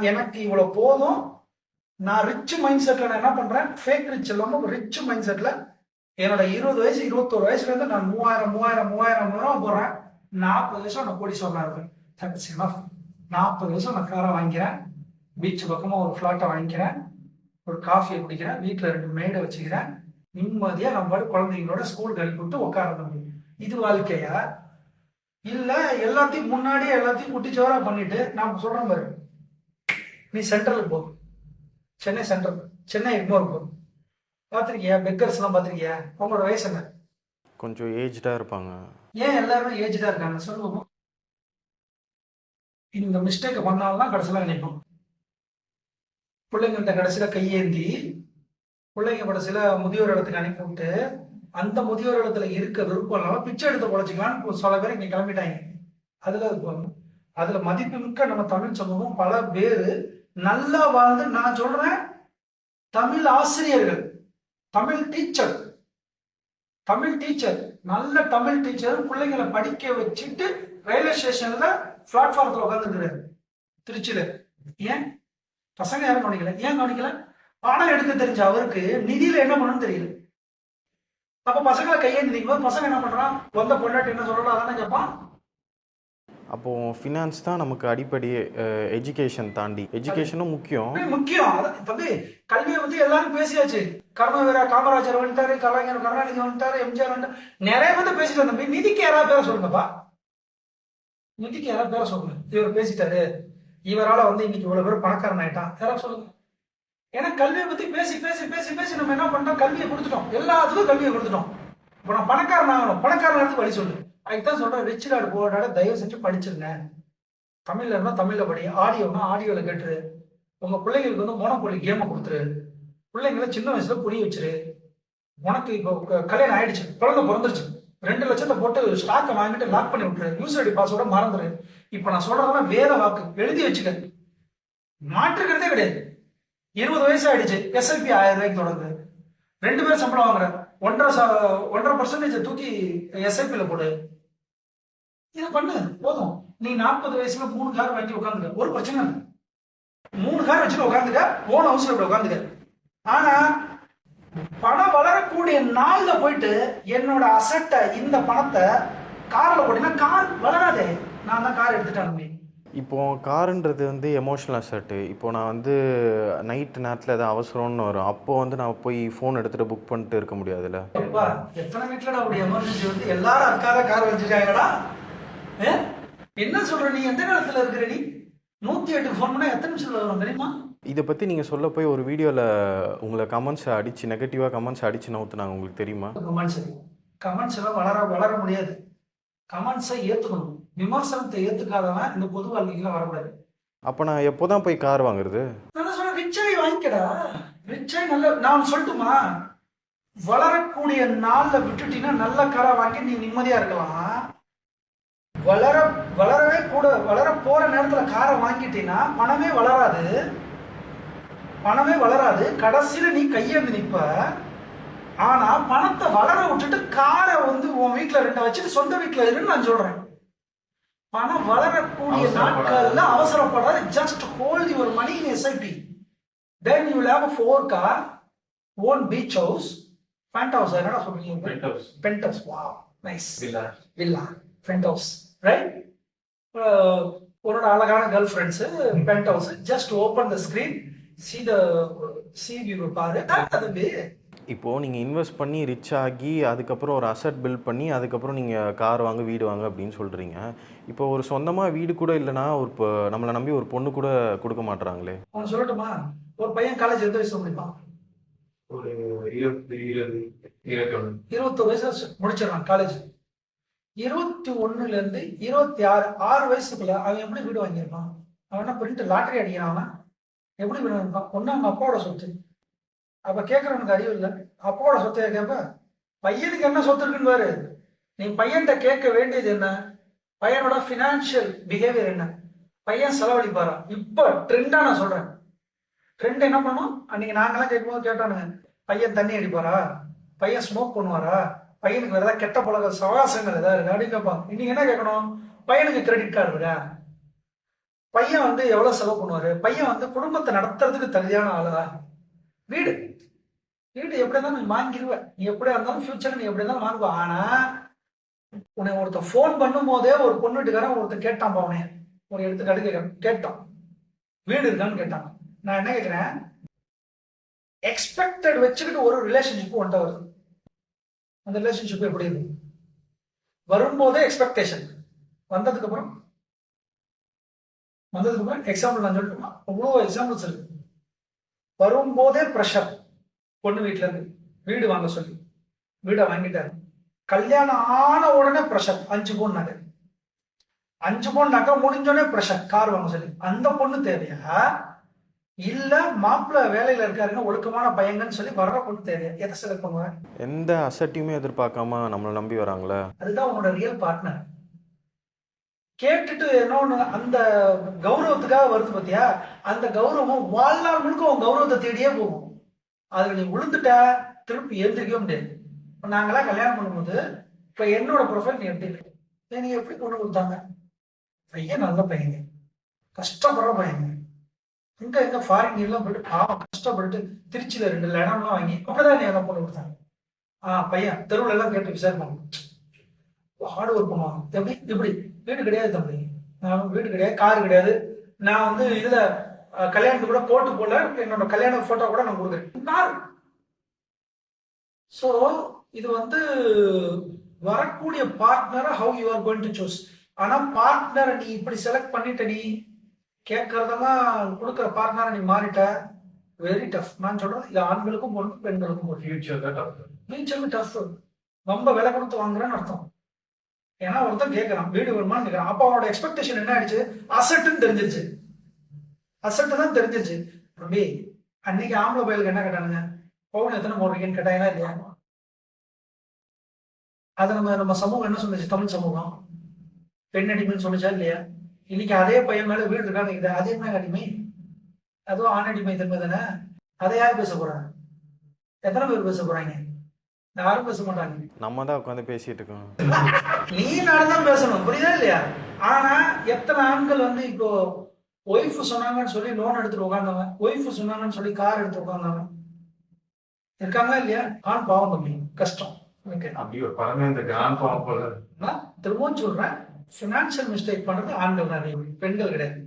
எனக்கு இவ்வளவு போதும். நான் ரிச் மைண்ட் செட்ல நான் என்ன பண்றேன்? ஃபேக் ரிச் இல்லாம ரிச் மைண்ட் செட்ல என்னோட 20 வயசு 21 வயசுல இருந்து நான் 3000 போடுறேன். 40 வருஷம் நான் கோடீஸ்வரனா இருப்பேன். 40 வருஷம் நான் காரை வாங்கிக்கிறேன், பீச் பக்கமா ஒரு ஃபிளாட்டை வாங்கிக்கிறேன், ஒரு காஃபியை குடிக்கிறேன், வீட்டுல 2 மேடை வச்சுக்கிறேன், நிம்மதியா நம்ம குழந்தைங்களோட ஸ்கூலுக்கு அனுப்பி விட்டு உட்கார முடியும். இது வாழ்க்கையா? இல்ல எல்லாத்தையும் முன்னாடியே எல்லாத்தையும் குட்டிச்சோரா பண்ணிட்டு நான் சொல்றேன் பாரு, நீ சென்ட்ரலுக்கு போ, சென்னை சென்ட்ரல், சென்னை எக்மோர் போ. பார்த்துருக்கியா? பெக்கர்ஸ் எல்லாம் பார்த்துருக்கியா? அவங்களோட வயசு என்ன? கொஞ்சம் ஏஜ்டா இருப்பாங்க. ஏன் எல்லாருமே ஏஜ்டா இருக்காங்க சொல்லுவோம்? இந்த மிஸ்டேக் பண்ணாலும் கடைசியில நினைப்போம். பிள்ளைங்கள்ட்ட கடைசியில கையேந்தி பிள்ளைங்க கடைசியில முதியோர் இடத்துக்கு அனுப்பி விட்டு, அந்த முதியோர் இடத்துல இருக்க விருப்பம் இல்லாம பிச்சை எடுத்து பொழைச்சிக்கலான்னு சில பேர் இங்க கிளம்பிட்டாங்க. அதுல மதிப்புமிக்க நம்ம தமிழ் சமூகம் பல பேரு நல்லா வாழ்ந்து, நான் சொல்றேன் தமிழ் ஆசிரியர்கள், தமிழ் டீச்சர், நல்ல தமிழ் டீச்சர் பிள்ளைங்களை படிக்க வச்சுட்டு ரயில்வே ஸ்டேஷன்ல பிளாட்ஃபார்ம்ல உட்காந்துருக்கிறாரு திருச்சியில. ஏன் பசங்க யாரும் கவனிக்கல? ஏன் கவனிக்கல? பாடம் எடுக்க தெரிஞ்ச அவருக்கு நிதியில என்ன பண்ணணும்னு தெரியல. அப்ப பசங்களை கையேந்தி நிற்கும் பசங்க என்ன பண்றான்? வந்த பொண்டாட்டி என்ன சொல்லலாம் அதானே கேட்பான். அப்போ ஃபினான்ஸ் தான் நமக்கு அடிப்படையே. எஜுகேஷன் தாண்டி எஜுகேஷனும் முக்கியம். தம்பி கல்வியை பத்தி எல்லாரும் பேசியாச்சு. கர்மவீரா காமராஜர் வந்துட்டாரு, கலைஞர் கருணாநிதி வந்துட்டாரு, எம்ஜிஆர் வந்துட்டாரு, நிறைய பேர் பேசிட்டு தம்பி. நிதிக்கு யாராவது பேர சொல்லுங்கப்பா, நிதிக்கு யாராவது பேர சொல்லுங்க. இவர் பேசிட்டாரு, இவரால இன்னைக்கு இவ்வளவு பேர் பணக்காரன் ஆயிட்டான், யாராவது சொல்லுங்க. ஏன்னா கல்வியை பத்தி பேசி பேசி பேசி பேசி நம்ம என்ன பண்ணிட்டோம்? கல்வியை கொடுத்துட்டோம், எல்லாத்துக்கும் கல்வியை கொடுத்துட்டோம். இப்போ நான் பணக்காரன் ஆகணும், பணக்காரன் எடுத்து வழி சொல்லு. அதுதான் சொல்றேன், ரிச் டாட் புவர் டாட் தயவு செஞ்சு படிச்சிருங்க. தமிழ்ல இருந்தா தமிழ்ல படி, ஆடியோனா ஆடியோல கேட்டுரு. உங்க பிள்ளைங்களுக்கு மோனோபோலி கேமை கொடுத்துரு. பிள்ளைங்களை சின்ன வயசுல புரிய வச்சிரு. உனக்கு இப்போ கல்யாணம் ஆயிடுச்சு, குழந்தை பிறந்துருச்சு, 2 லட்சத்தை போட்டு ஸ்டாக்கை வாங்கிட்டு லாக் பண்ணி விட்டுரு, யூஸ் ஐடி பாஸ்வேர்டை மறந்துரு. இப்ப நான் சொல்றதெல்லாம் வேத வாக்கு, எழுதி வச்சுக்க, மாற்றுக்கிறதே கிடையாது. 20 வயசு ஆயிடுச்சு, எஸ்ஐபி 1000 ரூபாய்க்கு தொடங்குது, 2 பேர் சம்பளம் வாங்குற, 1.5% தூக்கி எஸ்ஐபில போடு. இதை பண்ணு போதும். நீ 40 வயசுல 3 கார் வாங்கி உட்காந்துக்க, ஒரு பிரச்சனை இல்லை. 3 கார் வச்சுட்டு உட்காந்துக்க, ஓன் ஹவுஸ்ல இப்படி உட்காந்துக்க. ஆனா பணம் வளரக்கூடிய நாள்ல போயிட்டு என்னோட அசட்டை, இந்த பணத்தை கார்ல போட்டீங்கன்னா கார் வளராதே. நான் தான் கார் எடுத்துட்டேன். இப்போ காருன்றது எமோஷனல் அசட்டு. இப்போ நான் நைட்டு நேரத்தில் எதாவது அவசரம்னு வரும், அப்போ நான் போய் ஃபோன் எடுத்துகிட்டு புக் பண்ணிட்டு இருக்க முடியாதுல்ல. எத்தனை வீட்டில் அப்படி எமர்ஜென்சி எல்லாரும் அதுக்காக கார் வச்சிருக்காங்கடா. என்ன சொல்ற நீ? எந்த காலத்தில் இருக்கிற நீ? 108 ஃபோன் பண்ணால் எத்தனை நிமிஷத்தில் வரும் தெரியுமா? இதை பற்றி நீங்கள் சொல்ல போய் ஒரு வீடியோவில் உங்களை கமெண்ட்ஸை அடித்து, நெகட்டிவாக கமெண்ட்ஸ் அடித்து நவுத்துனாங்க, உங்களுக்கு தெரியுமா? கமெண்ட்ஸ் எல்லாம் வளர முடியாது. கமெண்ட்ஸை ஏற்றுக்கணும். விமர்சனத்தை ஏத்துக்காதவன் இந்த பொது வாழ்க்கையில வரக்கூடாது. அப்ப நான் எப்போதான் போய் கார் வாங்குறது? நான் சொல்றேன், ரிச்சாய் வாங்கிக்கடா. ரிச்சாய் நல்ல. நான் சொல்லட்டுமா? வளரக்கூடிய நாள்ல விட்டுட்டீங்கன்னா நல்ல காரை வாங்கி நீ நிம்மதியா இருக்கலாம். வளர வளரவே கூட வளர போற நேரத்துல காரை வாங்கிட்டீங்கன்னா பணமே வளராது. கடைசியில நீ கையேந்து நிப்ப. ஆனா பணத்தை வளர விட்டுட்டு காரை வந்து உன் வீட்டுல 2 வச்சுட்டு சொந்த வீட்டுல இருன்னு நான் சொல்றேன். பணம் வளரக்கூடிய நாட்கள்ல அவசரப்படாத. Just hold your money in SIP. Then you will have a 4 car, one beach house, penthouse. என்னடா சொல்றீங்க? penthouse. Wow, nice. villa penthouse, right? உன்னோட அழகான girl friends, penthouse. just open the screen, see the sea view பாரு. அது இப்போது நீங்கள் invest பண்ணி rich ஆகி அதுக்கப்புறம் ஒரு அசட் பில்ட் பண்ணி அதுக்கப்புறம் நீங்கள் கார் வாங்க வீடு வாங்க அப்படின்னு சொல்கிறீங்க. இப்போ ஒரு சொந்தமாக வீடு கூட இல்லைன்னா ஒரு இப்போ நம்மளை நம்பி ஒரு பொண்ணு கூட கொடுக்க மாட்டுறாங்களே. அவன் சொல்லட்டுமா? ஒரு பையன் காலேஜ் எந்த வயசுல முடிப்பான்? ஒரு 21 வயசுல முடிச்சிடறான் காலேஜ். 21ல இருந்து 26 வயசுக்குள்ள அவன் எப்படி வீடு வாங்கியிருப்பான்? அவன் என்ன பண்ணிட்டு லாட்டரி அடிக்கிறான்? அவன் எப்படி வீடு வாங்கிப்பான்? ஒன்னு அவங்க அப்பாவோட சொத்து. அப்ப கேட்கறவனுக்கு அறிவு இல்லை. அப்பாவோட சொத்தைய கேட்ப? பையனுக்கு என்ன சொத்து இருக்குன்னு பாரு. நீ பையன்கிட்ட கேட்க வேண்டியது என்ன? பையனோட பினான்சியல் பிஹேவியர் என்ன? பையன் செலவழிப்பாரா? இப்ப ட்ரெண்டா நான் சொல்றேன். ட்ரெண்ட் என்ன பண்ணும்? அன்னைக்கு நாங்கெல்லாம் கேட்கும்போது கேட்டானுங்க, பையன் தண்ணி அடிப்பாரா? பையன் ஸ்மோக் பண்ணுவாரா? பையனுக்கு வேற ஏதாவது கெட்ட பழக்க சவாசங்கள் ஏதாவது இருக்கு அப்படின்னு கேட்பாங்க. இன்னைக்கு என்ன கேட்கணும்? பையனுக்கு கிரெடிட் கார்டு இருக்கா? பையன் வந்து எவ்வளவு செலவு பண்ணுவாரு? பையன் வந்து குடும்பத்தை நடத்துறதுக்கு தகுதியான ஆளுதா? வீடு எப்படி இருந்தாலும் நீ வாங்கிடுவ. நீ எப்படியா இருந்தாலும் ஃபியூச்சர் நீ எப்படி இருந்தாலும் வாங்குவ. ஆனா உன்னை ஒருத்தன் ஃபோன் பண்ணும் போதே ஒரு பொண்ணு வீட்டுக்காரன் ஒருத்தன் கேட்டான். அவனே ஒரு எடுத்துக்காட்டு கேட்டான், வீடு இருக்கான்னு கேட்டான். நான் என்ன கேட்கிறேன், எக்ஸ்பெக்டட் வச்சுக்கிட்டு ஒரு ரிலேஷன்ஷிப் வந்துட்டு வருது. அந்த ரிலேஷன்ஷிப் எப்படி இருக்கு? வரும்போதே எக்ஸ்பெக்டேஷன், வந்ததுக்கு அப்புறம் எக்ஸாம்பிள் நான் சொல்லட்டுமா? அவ்வளோ எக்ஸாம்பிள்ஸ் இருக்கு. வரும்போதே ப்ரெஷர், பொண்ணு வீட்டுல இருந்து வீடு வாங்க சொல்லி வீடை வாங்கிட்டாரு. கல்யாணம் ஆன உடனே ப்ரெஷர், 5 பவுன் நகை. 5 பவுன் நகை முடிஞ்சோடனே ப்ரெஷர், கார் வாங்க சொல்லி. அந்த பொண்ணு தேவையா? இல்ல மாப்பிள்ள வேலையில இருக்காருன்னு ஒழுக்கமான பையங்கன்னு சொல்லி வர்ற பொண்ணு தேவையா? எதை செலக்ட் பண்ணுவேன்? எந்த அசட்டையுமே எதிர்பார்க்காம நம்மளை நம்பி வராங்களே, அதுதான் உன்னோட ரியல் பார்ட்னர். கேட்டுட்டு என்னொன்னு அந்த கௌரவத்துக்காக வருது பத்தியா? அந்த கௌரவம் வாழ்நாள் முழுக்க உன் கௌரவத்தை தேடியே போகும். அதுல நீ விழுந்துட்ட திருப்பி எழுந்திருக்கவே முடியாது. இப்ப நாங்கெல்லாம் கல்யாணம் பண்ணும்போது இப்ப என்னோட ப்ரொஃபைல் நீ எப்படி இருக்கு? நீங்க எப்படி கொண்டு கொடுத்தாங்க? பையன் நல்ல பையங்க, கஷ்டப்படுற பையங்க, எங்க ஃபாரின் எல்லாம் போயிட்டு பாவம் கஷ்டப்பட்டு திருச்சியில 2 இடம்லாம் வாங்கி அப்படிதான் நீ எல்லாம் போட்டு கொடுத்தாங்க. பையன் தெருவுல எல்லாம் கேட்டு விசாரிப்பாங்க, ஹார்ட் ஒர்க் பண்ணுவாங்க. எப்படி வீடு கிடையாது தம்பி, வீடு கிடையாது, கார் கிடையாது. நான் வந்து இதுல கல்யாணத்துக்கு கூட போட்டு போல, என்னோட கல்யாண போட்டோ கூட நான் கொடுக்குறேன், கார். சோ இது வந்து வரக்கூடிய பார்ட்னரை how you are going to choose. ஆனா பார்ட்னரை நீ இப்படி செலக்ட் பண்ணிட்ட, நீ கேட்கறதெல்லாம் கொடுக்குற பார்ட்னரை நீ மாறிட்ட, வெரி டஃப். நான் சொல்றேன், இது ஆண்களுக்கும் பொண்ணு பெண்களுக்கும் ஃபியூச்சர் டஃப். ரொம்ப விலை கொடுத்து வாங்குறேன்னு அர்த்தம். ஏன்னா ஒருத்தன் கேட்கறான் வீடு வேணுமான்னு கேட்கறான். அப்ப அவனோட எக்ஸ்பெக்டேஷன் என்ன ஆயிடுச்சு? அசட்டுன்னு தெரிஞ்சிருச்சு. அசட்டு தான் தெரிஞ்சிருச்சு. தம்பி அன்னைக்கு ஆம்பளை பயலுக்கு என்ன கேட்டானுங்க? பவுன் எத்தனை போடுறீங்கன்னு கேட்டாங்கன்னா இல்லையா? அதை நம்ம சமூகம் என்ன சொன்னிச்சு? தமிழ் சமூகம் பெண் அடிமைன்னு சொன்னிச்சா இல்லையா? இன்னைக்கு அதே பையன் மேல வீடு இருக்கான்னு, அதே என்ன அடிமை? அதுவும் ஆண் அடிமை தன்மை தானே. அதை யார் பேச போறாங்க? எத்தனை பேர் பேச போறாங்க? யாரும் பேச மாட்டாங்க. நம்ம தான் உட்காந்து பேசிட்டு இருக்கோம். நீ நானும் பேசணும், புரியுதா இல்லையா? ஆனா எத்தனை ஆண்கள் வந்து இப்போ ஒய்ஃப் சொன்னாங்கன்னு சொல்லி லோன் எடுத்துட்டு உட்கார்ந்தவன், ஒய்ஃப் சொன்னாங்கன்னு சொல்லி கார் எடுத்து உட்கார்ந்தவன் இருக்காங்களா இல்லையா? ஆண் பாவம் பண்ணி கஷ்டம். திரும்பவும் சொல்றேன், பினான்சியல் மிஸ்டேக் பண்றது ஆண்கள் தான், பெண்கள் கிடையாது.